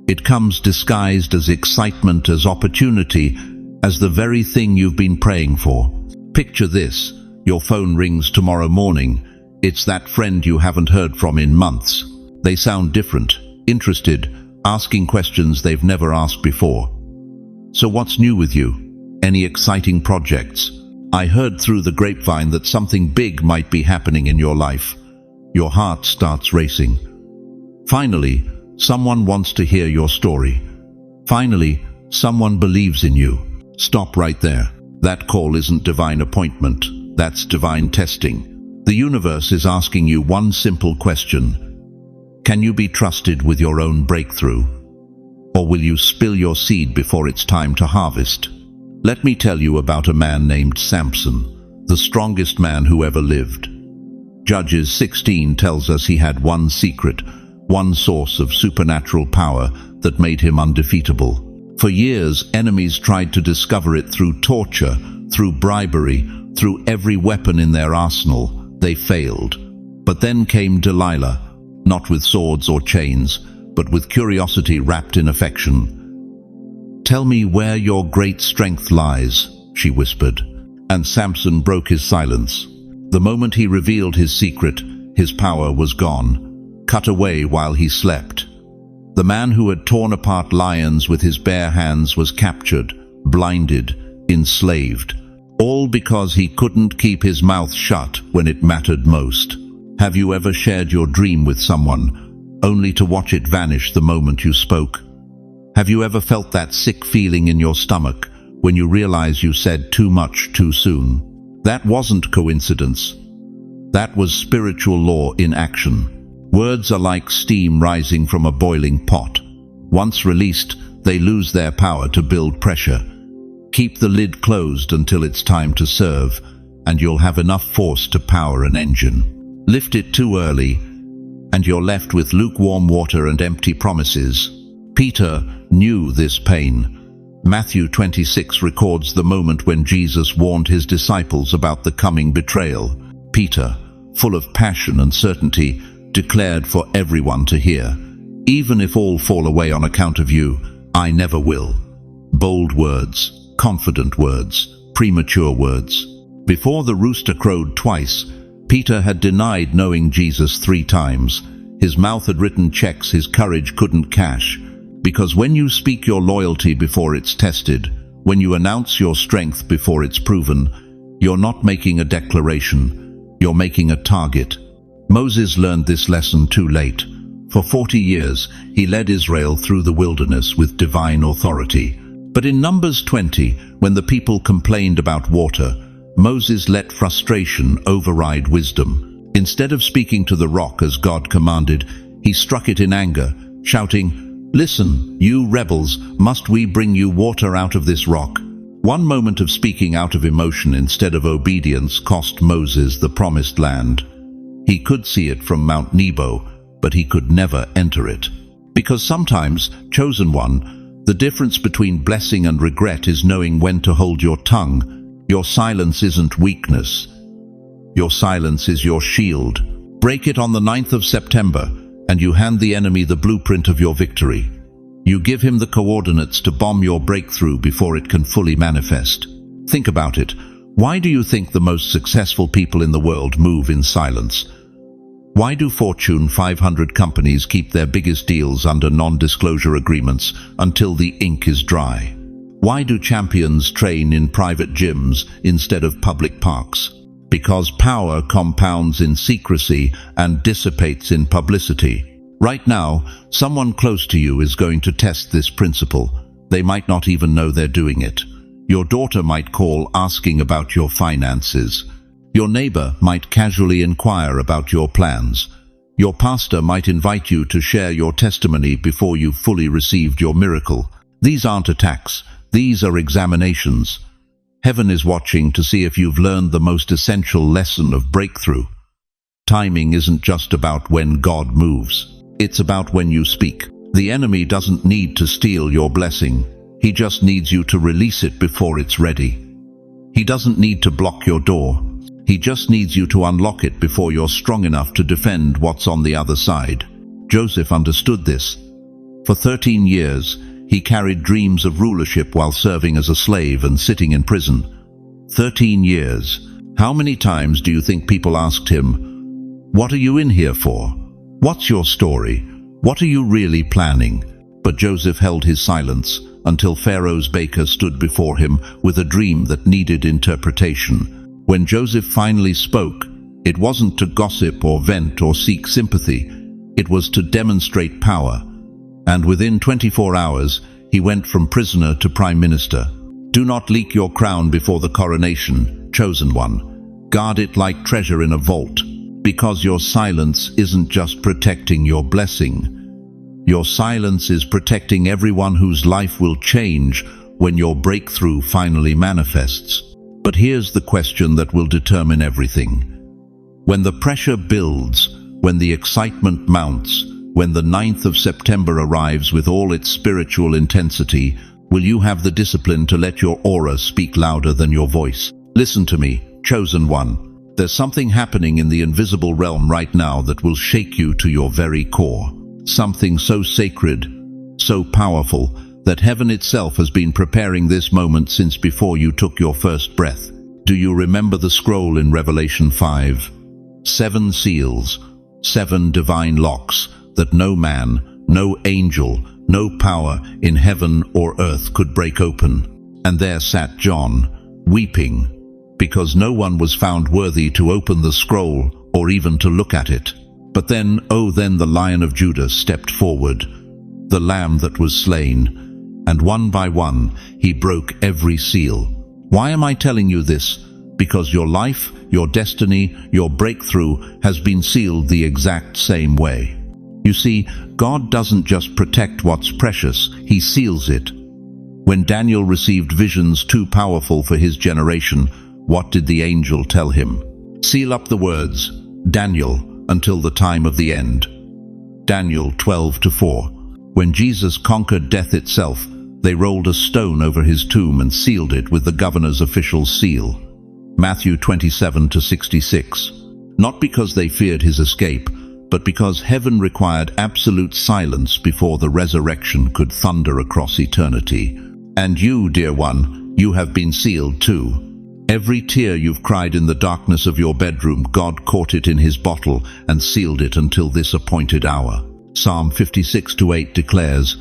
It comes disguised as excitement, as opportunity, as the very thing you've been praying for. Picture this. Your phone rings tomorrow morning. It's that friend you haven't heard from in months. They sound different, interested, asking questions they've never asked before. So what's new with you? Any exciting projects? I heard through the grapevine that something big might be happening in your life. Your heart starts racing. Finally, someone wants to hear your story. Finally, someone believes in you. Stop right there. That call isn't divine appointment. That's divine testing. The universe is asking you one simple question. Can you be trusted with your own breakthrough? Or will you spill your seed before it's time to harvest? Let me tell you about a man named Samson, the strongest man who ever lived. Judges 16 tells us he had one secret, one source of supernatural power that made him undefeatable. For years, enemies tried to discover it through torture, through bribery, through every weapon in their arsenal. They failed. But then came Delilah, not with swords or chains, but with curiosity wrapped in affection. "Tell me where your great strength lies," she whispered. And Samson broke his silence. The moment he revealed his secret, his power was gone, cut away while he slept. The man who had torn apart lions with his bare hands was captured, blinded, enslaved, all because he couldn't keep his mouth shut when it mattered most. Have you ever shared your dream with someone, only to watch it vanish the moment you spoke? Have you ever felt that sick feeling in your stomach when you realize you said too much too soon? That wasn't coincidence. That was spiritual law in action. Words are like steam rising from a boiling pot. Once released, they lose their power to build pressure. Keep the lid closed until it's time to serve, and you'll have enough force to power an engine. Lift it too early, and you're left with lukewarm water and empty promises. Peter knew this pain. Matthew 26 records the moment when Jesus warned his disciples about the coming betrayal. Peter, full of passion and certainty, declared for everyone to hear, "Even if all fall away on account of you, I never will." Bold words, confident words, premature words. Before the rooster crowed twice, Peter had denied knowing Jesus 3 times. His mouth had written checks his courage couldn't cash. Because when you speak your loyalty before it's tested, when you announce your strength before it's proven, you're not making a declaration, you're making a target. Moses learned this lesson too late. For 40 years, he led Israel through the wilderness with divine authority. But in Numbers 20, when the people complained about water, Moses let frustration override wisdom. Instead of speaking to the rock as God commanded, he struck it in anger, shouting, "Listen, you rebels, must we bring you water out of this rock?" One moment of speaking out of emotion instead of obedience cost Moses the promised land. He could see it from Mount Nebo, but he could never enter it. Because sometimes, chosen one, the difference between blessing and regret is knowing when to hold your tongue. Your silence isn't weakness. Your silence is your shield. Break it on the 9th of September, and you hand the enemy the blueprint of your victory. You give him the coordinates to bomb your breakthrough before it can fully manifest. Think about it. Why do you think the most successful people in the world move in silence? Why do Fortune 500 companies keep their biggest deals under non-disclosure agreements until the ink is dry? Why do champions train in private gyms instead of public parks? Because power compounds in secrecy and dissipates in publicity. Right now, someone close to you is going to test this principle. They might not even know they're doing it. Your daughter might call asking about your finances. Your neighbor might casually inquire about your plans. Your pastor might invite you to share your testimony before you've fully received your miracle. These aren't attacks. These are examinations. Heaven is watching to see if you've learned the most essential lesson of breakthrough. Timing isn't just about when God moves. It's about when you speak. The enemy doesn't need to steal your blessing. He just needs you to release it before it's ready. He doesn't need to block your door. He just needs you to unlock it before you're strong enough to defend what's on the other side. Joseph understood this. For 13 years, he carried dreams of rulership while serving as a slave and sitting in prison. 13 years. How many times do you think people asked him, "What are you in here for? What's your story? What are you really planning?" But Joseph held his silence until Pharaoh's baker stood before him with a dream that needed interpretation. When Joseph finally spoke, it wasn't to gossip or vent or seek sympathy. It was to demonstrate power. And within 24 hours, he went from prisoner to prime minister. Do not leak your crown before the coronation, chosen one. Guard it like treasure in a vault, because your silence isn't just protecting your blessing. Your silence is protecting everyone whose life will change when your breakthrough finally manifests. But here's the question that will determine everything. When the pressure builds, when the excitement mounts, when the 9th of September arrives with all its spiritual intensity, will you have the discipline to let your aura speak louder than your voice? Listen to me, chosen one. There's something happening in the invisible realm right now that will shake you to your very core. Something so sacred, so powerful, that heaven itself has been preparing this moment since before you took your first breath. Do you remember the scroll in Revelation 5? 7 seals, 7 divine locks that no man, no angel, no power in heaven or earth could break open. And there sat John, weeping, because no one was found worthy to open the scroll or even to look at it. But then, then the Lion of Judah stepped forward, the Lamb that was slain, and one by one he broke every seal. Why am I telling you this? Because your life, your destiny, your breakthrough has been sealed the exact same way. You see, God doesn't just protect what's precious, He seals it. When Daniel received visions too powerful for his generation, what did the angel tell him? Seal up the words, Daniel, until the time of the end. Daniel 12:4. When Jesus conquered death itself, They rolled a stone over his tomb and sealed it with the governor's official seal. Matthew 27-66. Not because they feared his escape, but because heaven required absolute silence before the resurrection could thunder across eternity. And you, dear one, you have been sealed too. Every tear you've cried in the darkness of your bedroom, God caught it in his bottle and sealed it until this appointed hour. Psalm 56-8 declares,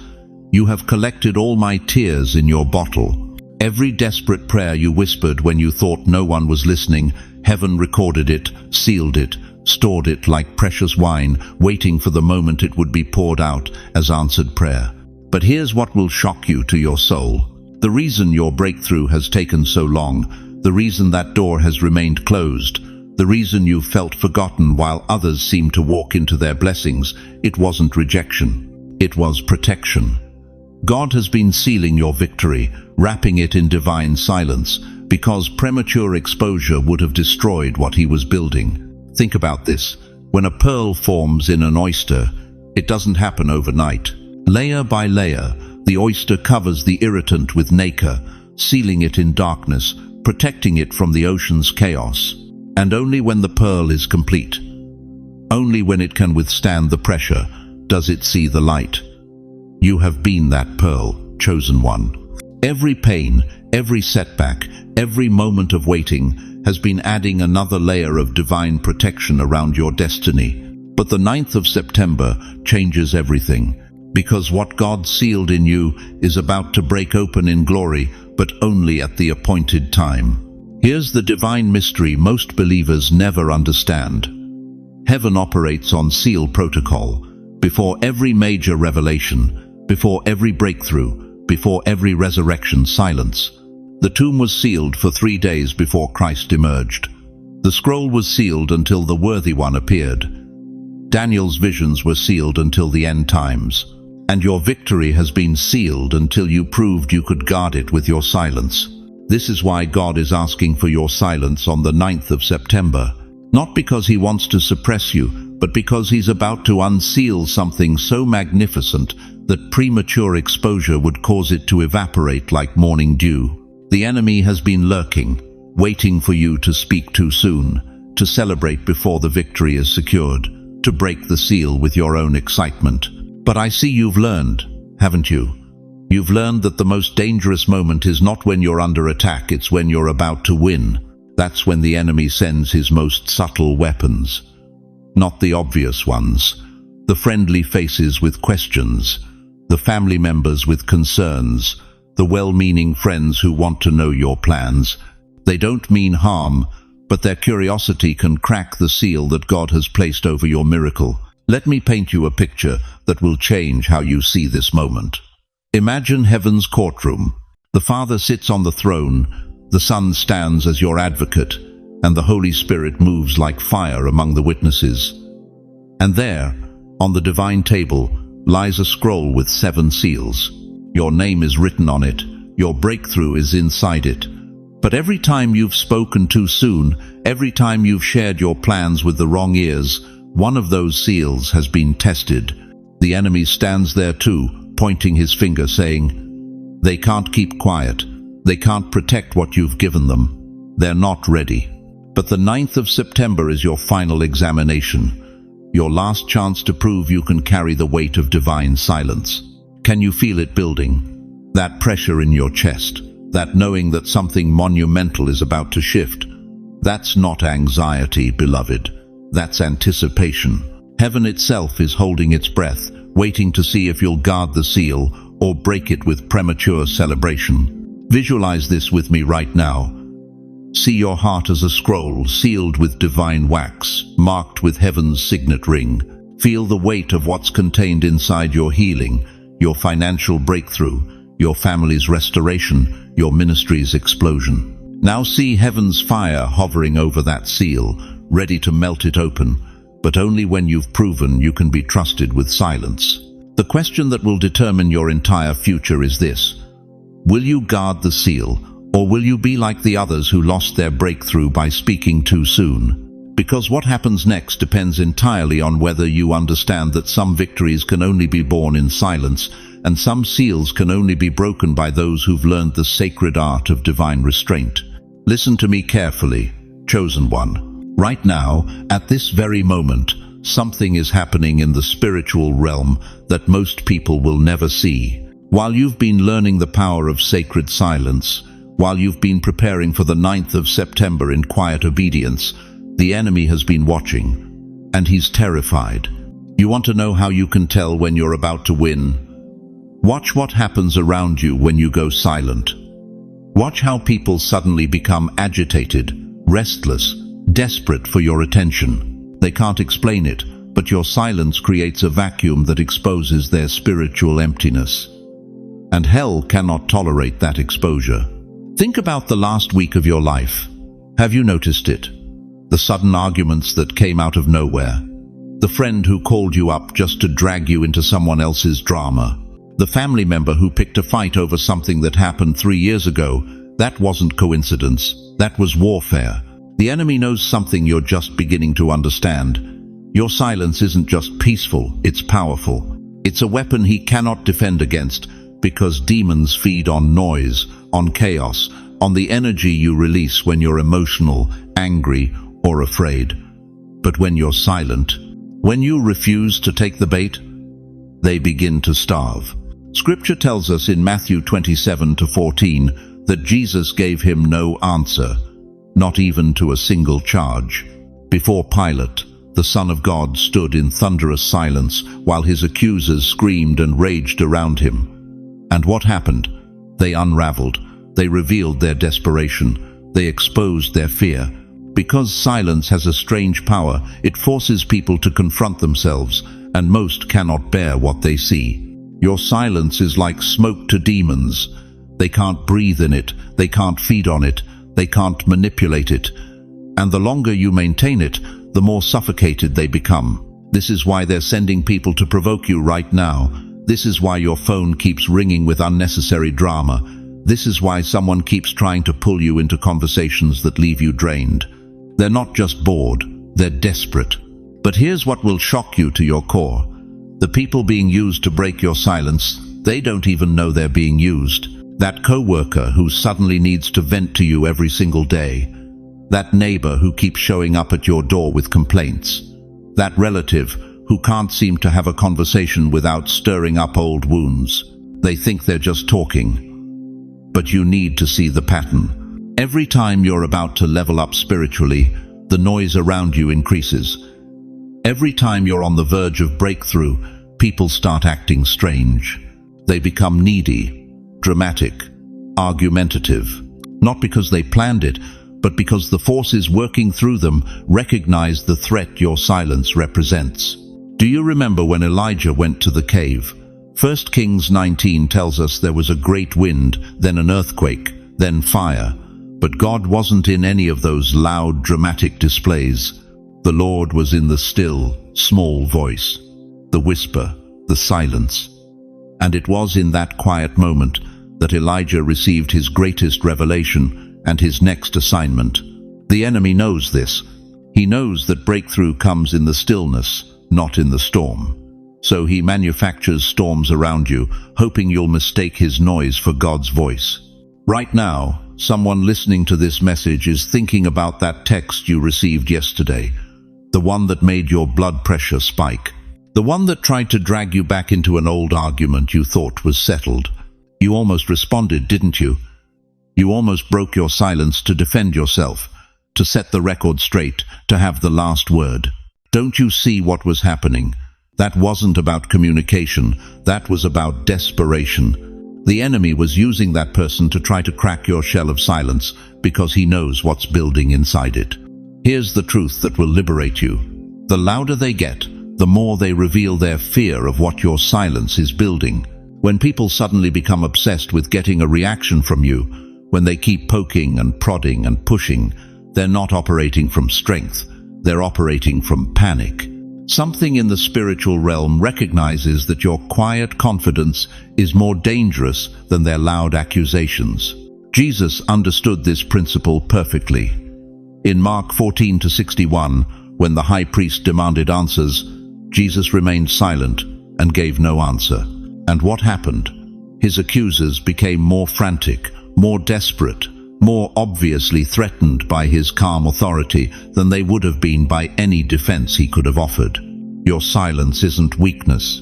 "You have collected all my tears in your bottle." Every desperate prayer you whispered when you thought no one was listening, heaven recorded it, sealed it, stored it like precious wine, waiting for the moment it would be poured out as answered prayer. But here's what will shock you to your soul. The reason your breakthrough has taken so long, the reason that door has remained closed, the reason you felt forgotten while others seemed to walk into their blessings, it wasn't rejection. It was protection. God has been sealing your victory, wrapping it in divine silence, because premature exposure would have destroyed what he was building. Think about this. When a pearl forms in an oyster, it doesn't happen overnight. Layer by layer, the oyster covers the irritant with nacre, sealing it in darkness, protecting it from the ocean's chaos. And only when the pearl is complete, only when it can withstand the pressure, does it see the light. You have been that pearl, chosen one. Every pain, every setback, every moment of waiting has been adding another layer of divine protection around your destiny. But the 9th of September changes everything, because what God sealed in you is about to break open in glory, but only at the appointed time. Here's the divine mystery most believers never understand. Heaven operates on seal protocol. Before every major revelation, before every breakthrough, before every resurrection, silence. The tomb was sealed for 3 days before Christ emerged. The scroll was sealed until the worthy one appeared. Daniel's visions were sealed until the end times. And your victory has been sealed until you proved you could guard it with your silence. This is why God is asking for your silence on the 9th of September. Not because he wants to suppress you, but because he's about to unseal something so magnificent that premature exposure would cause it to evaporate like morning dew. The enemy has been lurking, waiting for you to speak too soon, to celebrate before the victory is secured, to break the seal with your own excitement. But I see you've learned, haven't you? You've learned that the most dangerous moment is not when you're under attack, it's when you're about to win. That's when the enemy sends his most subtle weapons. Not the obvious ones. The friendly faces with questions. The family members with concerns. The well-meaning friends who want to know your plans. They don't mean harm, but their curiosity can crack the seal that God has placed over your miracle. Let me paint you a picture that will change how you see this moment. Imagine heaven's courtroom. The Father sits on the throne, the Son stands as your advocate, and the Holy Spirit moves like fire among the witnesses. And there, on the divine table, lies a scroll with 7 seals. Your name is written on it, your breakthrough is inside it. But every time you've spoken too soon, every time you've shared your plans with the wrong ears, one of those seals has been tested. The enemy stands there too, pointing his finger, saying, "They can't keep quiet. They can't protect what you've given them. They're not ready." But the 9th of September is your final examination, your last chance to prove you can carry the weight of divine silence. Can you feel it building? That pressure in your chest, that knowing that something monumental is about to shift. That's not anxiety, beloved. That's anticipation. Heaven itself is holding its breath, waiting to see if you'll guard the seal or break it with premature celebration. Visualize this with me right now. See your heart as a scroll sealed with divine wax, marked with heaven's signet ring. Feel the weight of what's contained inside your healing, your financial breakthrough, your family's restoration, your ministry's explosion. Now see heaven's fire hovering over that seal, ready to melt it open, but only when you've proven you can be trusted with silence. The question that will determine your entire future is this: will you guard the seal, or will you be like the others who lost their breakthrough by speaking too soon? Because what happens next depends entirely on whether you understand that some victories can only be born in silence, and some seals can only be broken by those who've learned the sacred art of divine restraint. Listen to me carefully, chosen one. Right now, at this very moment, something is happening in the spiritual realm that most people will never see. While you've been learning the power of sacred silence, while you've been preparing for the 9th of September in quiet obedience, the enemy has been watching, and he's terrified. You want to know how you can tell when you're about to win? Watch what happens around you when you go silent. Watch how people suddenly become agitated, restless, desperate for your attention. They can't explain it, but your silence creates a vacuum that exposes their spiritual emptiness. And hell cannot tolerate that exposure. Think about the last week of your life. Have you noticed it? The sudden arguments that came out of nowhere. The friend who called you up just to drag you into someone else's drama. The family member who picked a fight over something that happened 3 years ago. That wasn't coincidence. That was warfare. The enemy knows something you're just beginning to understand. Your silence isn't just peaceful, it's powerful. It's a weapon he cannot defend against, because demons feed on noise, on chaos, on the energy you release when you're emotional, angry, or afraid. But when you're silent, when you refuse to take the bait, they begin to starve. Scripture tells us in Matthew 27-14 that Jesus gave him no answer, not even to a single charge. Before Pilate, the Son of God stood in thunderous silence while his accusers screamed and raged around him. And what happened? They unraveled. They revealed their desperation. They exposed their fear. Because silence has a strange power, it forces people to confront themselves, and most cannot bear what they see. Your silence is like smoke to demons. They can't breathe in it. They can't feed on it. They can't manipulate it. And the longer you maintain it, the more suffocated they become. This is why they're sending people to provoke you right now. This is why your phone keeps ringing with unnecessary drama. This is why someone keeps trying to pull you into conversations that leave you drained. They're not just bored, they're desperate. But here's what will shock you to your core. The people being used to break your silence, they don't even know they're being used. That coworker who suddenly needs to vent to you every single day. That neighbor who keeps showing up at your door with complaints. That relative who can't seem to have a conversation without stirring up old wounds. They think they're just talking. But you need to see the pattern. Every time you're about to level up spiritually, the noise around you increases. Every time you're on the verge of breakthrough, people start acting strange. They become needy, dramatic, argumentative. Not because they planned it, but because the forces working through them recognize the threat your silence represents. Do you remember when Elijah went to the cave? 1 Kings 19 tells us there was a great wind, then an earthquake, then fire. But God wasn't in any of those loud, dramatic displays. The Lord was in the still, small voice, the whisper, the silence. And it was in that quiet moment that Elijah received his greatest revelation and his next assignment. The enemy knows this. He knows that breakthrough comes in the stillness, not in the storm. So he manufactures storms around you, hoping you'll mistake his noise for God's voice. Right now, someone listening to this message is thinking about that text you received yesterday, the one that made your blood pressure spike, the one that tried to drag you back into an old argument you thought was settled. You almost responded, didn't you? You almost broke your silence to defend yourself, to set the record straight, to have the last word. Don't you see what was happening? That wasn't about communication, that was about desperation. The enemy was using that person to try to crack your shell of silence because he knows what's building inside it. Here's the truth that will liberate you. The louder they get, the more they reveal their fear of what your silence is building. When people suddenly become obsessed with getting a reaction from you, when they keep poking and prodding and pushing, they're not operating from strength, they're operating from panic. Something in the spiritual realm recognizes that your quiet confidence is more dangerous than their loud accusations. Jesus understood this principle perfectly. In Mark 14-61, when the high priest demanded answers, Jesus remained silent and gave no answer. And what happened? His accusers became more frantic, more desperate, more obviously threatened by his calm authority than they would have been by any defense he could have offered. Your silence isn't weakness.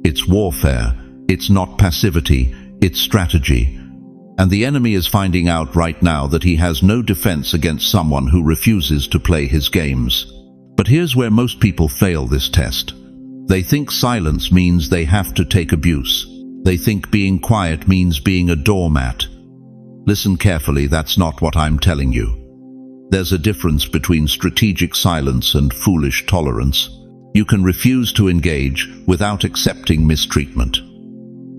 It's warfare. It's not passivity. It's strategy. And the enemy is finding out right now that he has no defense against someone who refuses to play his games. But here's where most people fail this test. They think silence means they have to take abuse. They think being quiet means being a doormat. Listen carefully, that's not what I'm telling you. There's a difference between strategic silence and foolish tolerance. You can refuse to engage without accepting mistreatment.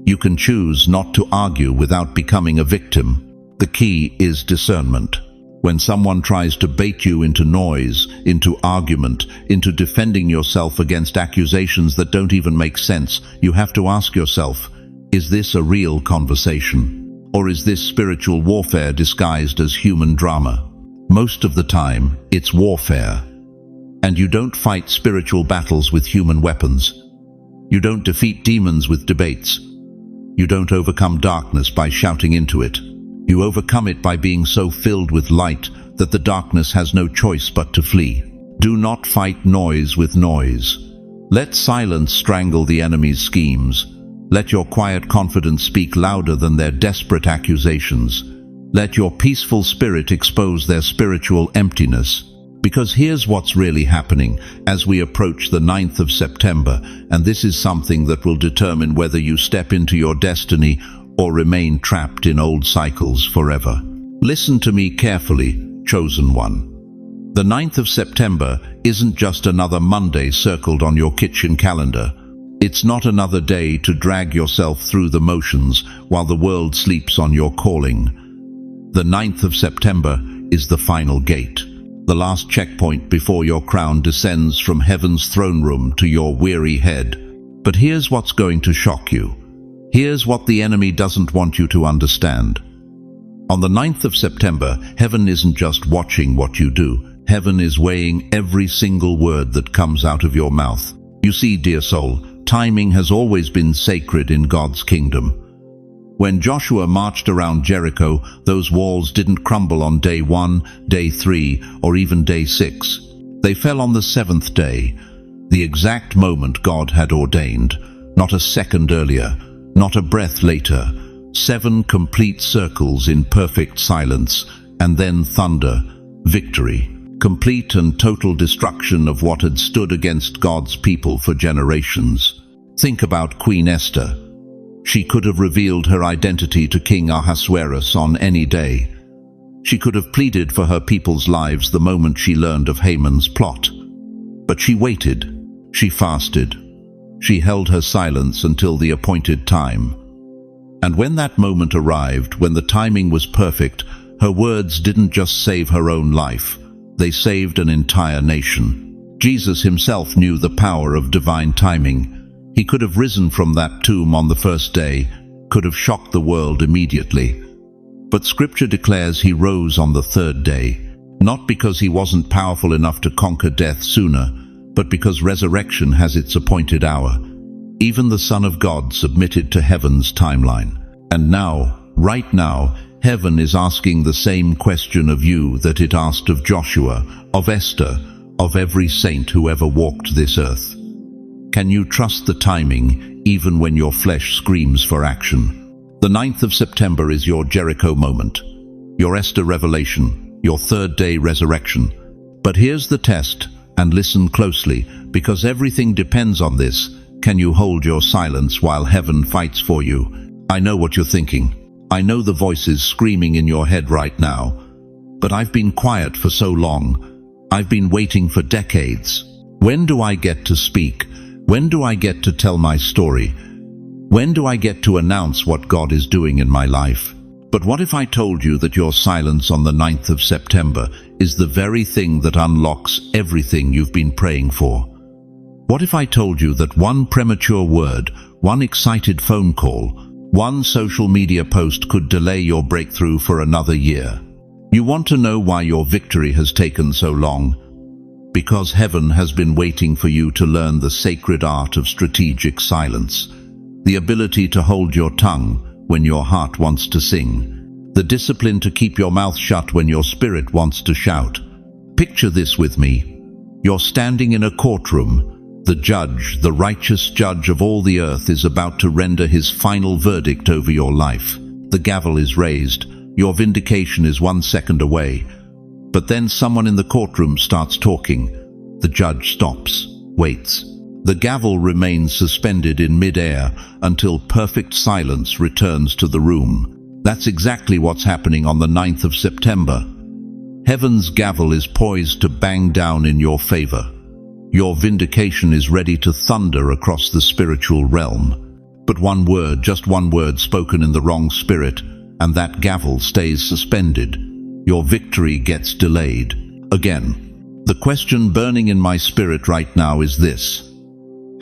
You can choose not to argue without becoming a victim. The key is discernment. When someone tries to bait you into noise, into argument, into defending yourself against accusations that don't even make sense, you have to ask yourself, is this a real conversation? Or is this spiritual warfare disguised as human drama? Most of the time, it's warfare. And you don't fight spiritual battles with human weapons. You don't defeat demons with debates. You don't overcome darkness by shouting into it. You overcome it by being so filled with light that the darkness has no choice but to flee. Do not fight noise with noise. Let silence strangle the enemy's schemes. Let your quiet confidence speak louder than their desperate accusations. Let your peaceful spirit expose their spiritual emptiness. Because here's what's really happening as we approach the 9th of September, and this is something that will determine whether you step into your destiny or remain trapped in old cycles forever. Listen to me carefully, chosen one. The 9th of September isn't just another Monday circled on your kitchen calendar. It's not another day to drag yourself through the motions while the world sleeps on your calling. The 9th of September is the final gate, the last checkpoint before your crown descends from heaven's throne room to your weary head. But here's what's going to shock you. Here's what the enemy doesn't want you to understand. On the 9th of September, heaven isn't just watching what you do. Heaven is weighing every single word that comes out of your mouth. You see, dear soul, timing has always been sacred in God's kingdom. When Joshua marched around Jericho, those walls didn't crumble on day 1, day 3, or even day 6. They fell on the 7th day, the exact moment God had ordained, not a second earlier, not a breath later. 7 complete circles in perfect silence, and then thunder, victory, complete and total destruction of what had stood against God's people for generations. Think about Queen Esther. She could have revealed her identity to King Ahasuerus on any day. She could have pleaded for her people's lives the moment she learned of Haman's plot. But she waited. She fasted. She held her silence until the appointed time. And when that moment arrived, when the timing was perfect, her words didn't just save her own life. They saved an entire nation. Jesus himself knew the power of divine timing. He could have risen from that tomb on the first day, could have shocked the world immediately. But Scripture declares he rose on the 3rd day, not because he wasn't powerful enough to conquer death sooner, but because resurrection has its appointed hour. Even the Son of God submitted to heaven's timeline. And now, right now, heaven is asking the same question of you that it asked of Joshua, of Esther, of every saint who ever walked this earth. Can you trust the timing, even when your flesh screams for action? The 9th of September is your Jericho moment, your Esther revelation, your 3rd day resurrection. But here's the test, and listen closely, because everything depends on this. Can you hold your silence while heaven fights for you? I know what you're thinking. I know the voices screaming in your head right now. But I've been quiet for so long. I've been waiting for decades. When do I get to speak? When do I get to tell my story? When do I get to announce what God is doing in my life? But what if I told you that your silence on the 9th of September is the very thing that unlocks everything you've been praying for? What if I told you that one premature word, one excited phone call, one social media post could delay your breakthrough for another year? You want to know why your victory has taken so long? Because heaven has been waiting for you to learn the sacred art of strategic silence. the ability to hold your tongue when your heart wants to sing, the discipline to keep your mouth shut when your spirit wants to shout. Picture this with me. You're standing in a courtroom. The judge, the righteous judge of all the earth, is about to render his final verdict over your life. The gavel is raised. Your vindication is 1 second away. But then someone in the courtroom starts talking. The judge stops, waits. The gavel remains suspended in mid-air until perfect silence returns to the room. That's exactly what's happening on the 9th of September. Heaven's gavel is poised to bang down in your favor. Your vindication is ready to thunder across the spiritual realm. But one word, just one word spoken in the wrong spirit, and that gavel stays suspended. Your victory gets delayed. Again, the question burning in my spirit right now is this.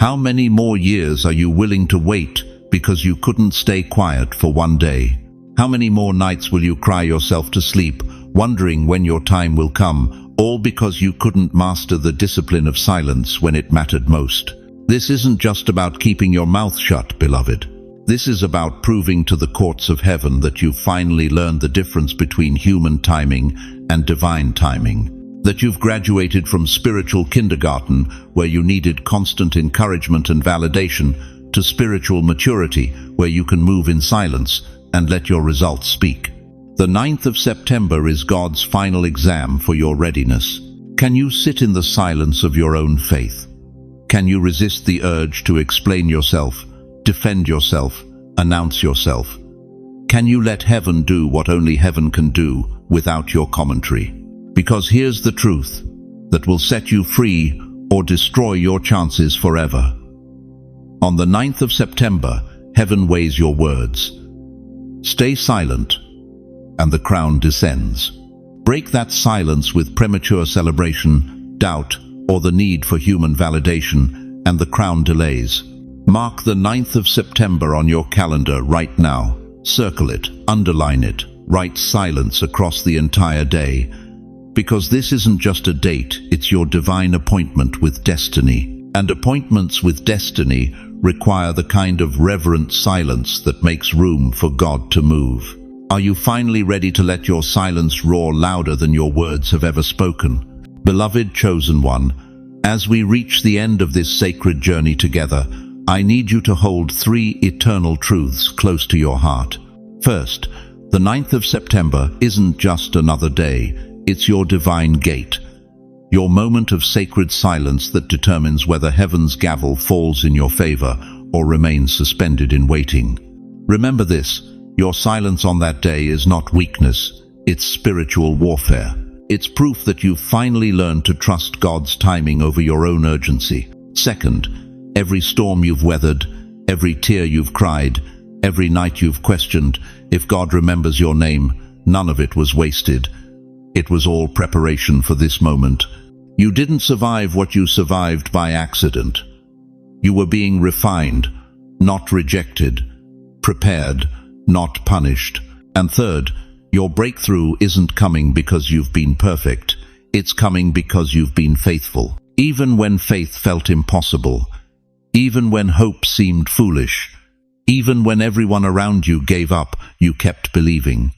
How many more years are you willing to wait because you couldn't stay quiet for one day? How many more nights will you cry yourself to sleep, wondering when your time will come, all because you couldn't master the discipline of silence when it mattered most? This isn't just about keeping your mouth shut, beloved. This is about proving to the courts of heaven that you've finally learned the difference between human timing and divine timing. That you've graduated from spiritual kindergarten, where you needed constant encouragement and validation, to spiritual maturity, where you can move in silence and let your results speak. The 9th of September is God's final exam for your readiness. Can you sit in the silence of your own faith? Can you resist the urge to explain yourself, defend yourself, announce yourself? Can you let heaven do what only heaven can do without your commentary? Because here's the truth that will set you free or destroy your chances forever. On the 9th of September, heaven weighs your words. Stay silent, and the crown descends. Break that silence with premature celebration, doubt, or the need for human validation, and the crown delays. Mark the 9th of September on your calendar right now. Circle it, underline it, write silence across the entire day. Because this isn't just a date, it's your divine appointment with destiny. And appointments with destiny require the kind of reverent silence that makes room for God to move. Are you finally ready to let your silence roar louder than your words have ever spoken? Beloved chosen one, as we reach the end of this sacred journey together, I need you to hold 3 eternal truths close to your heart. First, the 9th of September isn't just another day. It's your divine gate, your moment of sacred silence that determines whether heaven's gavel falls in your favor or remains suspended in waiting. Remember this, your silence on that day is not weakness, it's spiritual warfare. It's proof that you've finally learned to trust God's timing over your own urgency. Second, every storm you've weathered, every tear you've cried, every night you've questioned if God remembers your name, none of it was wasted. It was all preparation for this moment. You didn't survive what you survived by accident. You were being refined, not rejected, prepared, not punished. And third, your breakthrough isn't coming because you've been perfect. It's coming because you've been faithful. Even when faith felt impossible, even when hope seemed foolish, even when everyone around you gave up, you kept believing.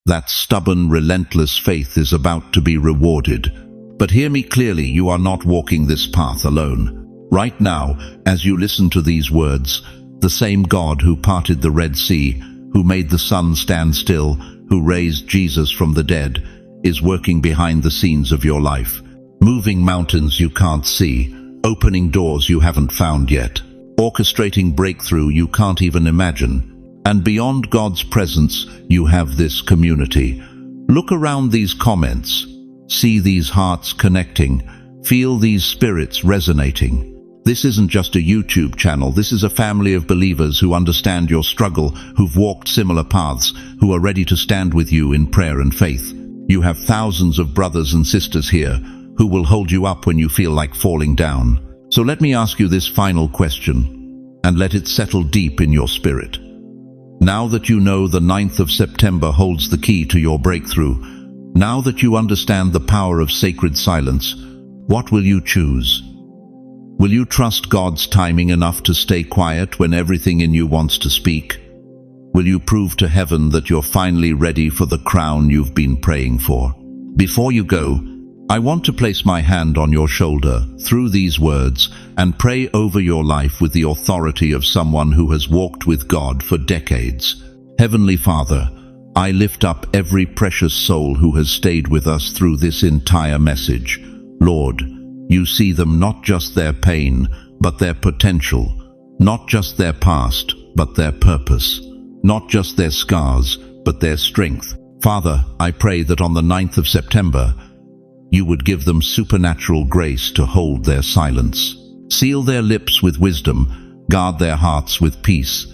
That stubborn, relentless faith is about to be rewarded. But hear me clearly, you are not walking this path alone. Right now, as you listen to these words, the same God who parted the Red Sea, who made the sun stand still, who raised Jesus from the dead, is working behind the scenes of your life, moving mountains you can't see, opening doors you haven't found yet, orchestrating breakthrough you can't even imagine. And beyond God's presence, you have this community. Look around these comments. See these hearts connecting. Feel these spirits resonating. This isn't just a YouTube channel. This is a family of believers who understand your struggle, who've walked similar paths, who are ready to stand with you in prayer and faith. You have thousands of brothers and sisters here who will hold you up when you feel like falling down. So let me ask you this final question, and let it settle deep in your spirit. Now that you know the 9th of September holds the key to your breakthrough, now that you understand the power of sacred silence, what will you choose? Will you trust God's timing enough to stay quiet when everything in you wants to speak? Will you prove to heaven that you're finally ready for the crown you've been praying for? Before you go, I want to place my hand on your shoulder through these words and pray over your life with the authority of someone who has walked with God for decades. Heavenly Father, I lift up every precious soul who has stayed with us through this entire message. Lord, you see them, not just their pain, but their potential, not just their past, but their purpose, not just their scars, but their strength. Father, I pray that on the 9th of September, you would give them supernatural grace to hold their silence. Seal their lips with wisdom, guard their hearts with peace.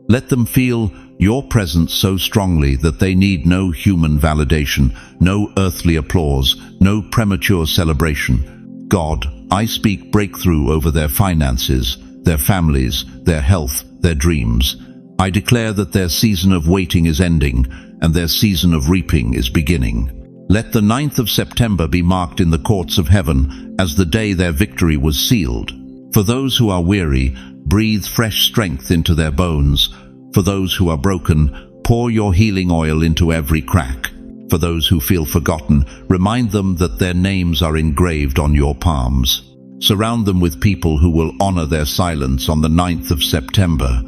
Let them feel your presence so strongly that they need no human validation, no earthly applause, no premature celebration. God, I speak breakthrough over their finances, their families, their health, their dreams. I declare that their season of waiting is ending and their season of reaping is beginning. Let the 9th of September be marked in the courts of heaven as the day their victory was sealed. For those who are weary, breathe fresh strength into their bones. For those who are broken, pour your healing oil into every crack. For those who feel forgotten, remind them that their names are engraved on your palms. Surround them with people who will honor their silence on the 9th of September.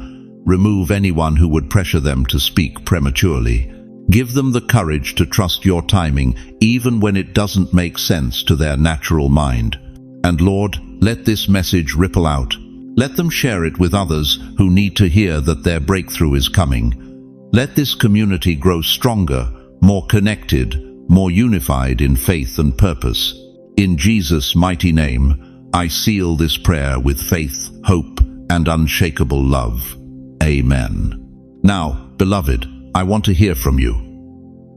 Remove anyone who would pressure them to speak prematurely. Give them the courage to trust your timing, even when it doesn't make sense to their natural mind. And Lord, let this message ripple out. Let them share it with others who need to hear that their breakthrough is coming. Let this community grow stronger, more connected, more unified in faith and purpose. In Jesus' mighty name, I seal this prayer with faith, hope, and unshakable love. Amen. Now, beloved, I want to hear from you.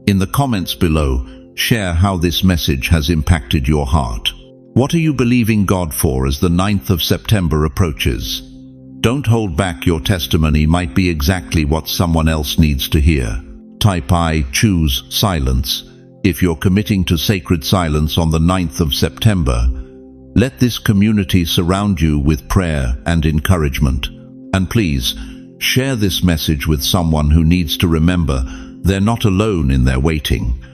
In the comments below, share how this message has impacted your heart. What are you believing God for as the 9th of September approaches? Don't hold back. Your testimony might be exactly what someone else needs to hear. Type I choose silence if you're committing to sacred silence on the 9th of September. Let this community surround you with prayer and encouragement. And please, share this message with someone who needs to remember they're not alone in their waiting.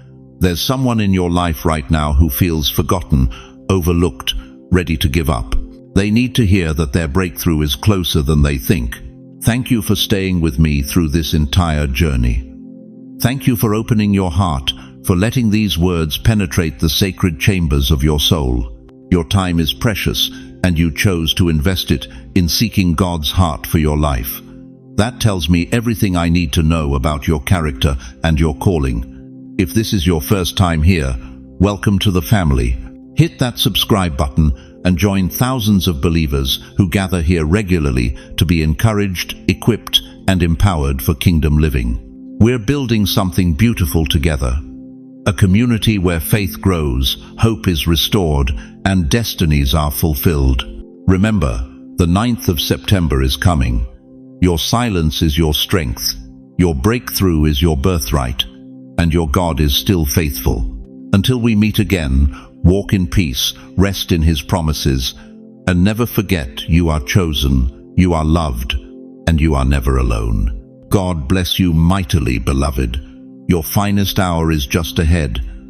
There's someone in your life right now who feels forgotten, overlooked, ready to give up. They need to hear that their breakthrough is closer than they think. Thank you for staying with me through this entire journey. Thank you for opening your heart, for letting these words penetrate the sacred chambers of your soul. Your time is precious, and you chose to invest it in seeking God's heart for your life. That tells me everything I need to know about your character and your calling. If this is your first time here, welcome to the family. Hit that subscribe button and join thousands of believers who gather here regularly to be encouraged, equipped, and empowered for kingdom living. We're building something beautiful together. A community where faith grows, hope is restored, and destinies are fulfilled. Remember, the 9th of September is coming. Your silence is your strength, your breakthrough is your birthright, and your God is still faithful. Until we meet again, walk in peace, rest in His promises, and never forget you are chosen, you are loved, and you are never alone. God bless you mightily, beloved. Your finest hour is just ahead.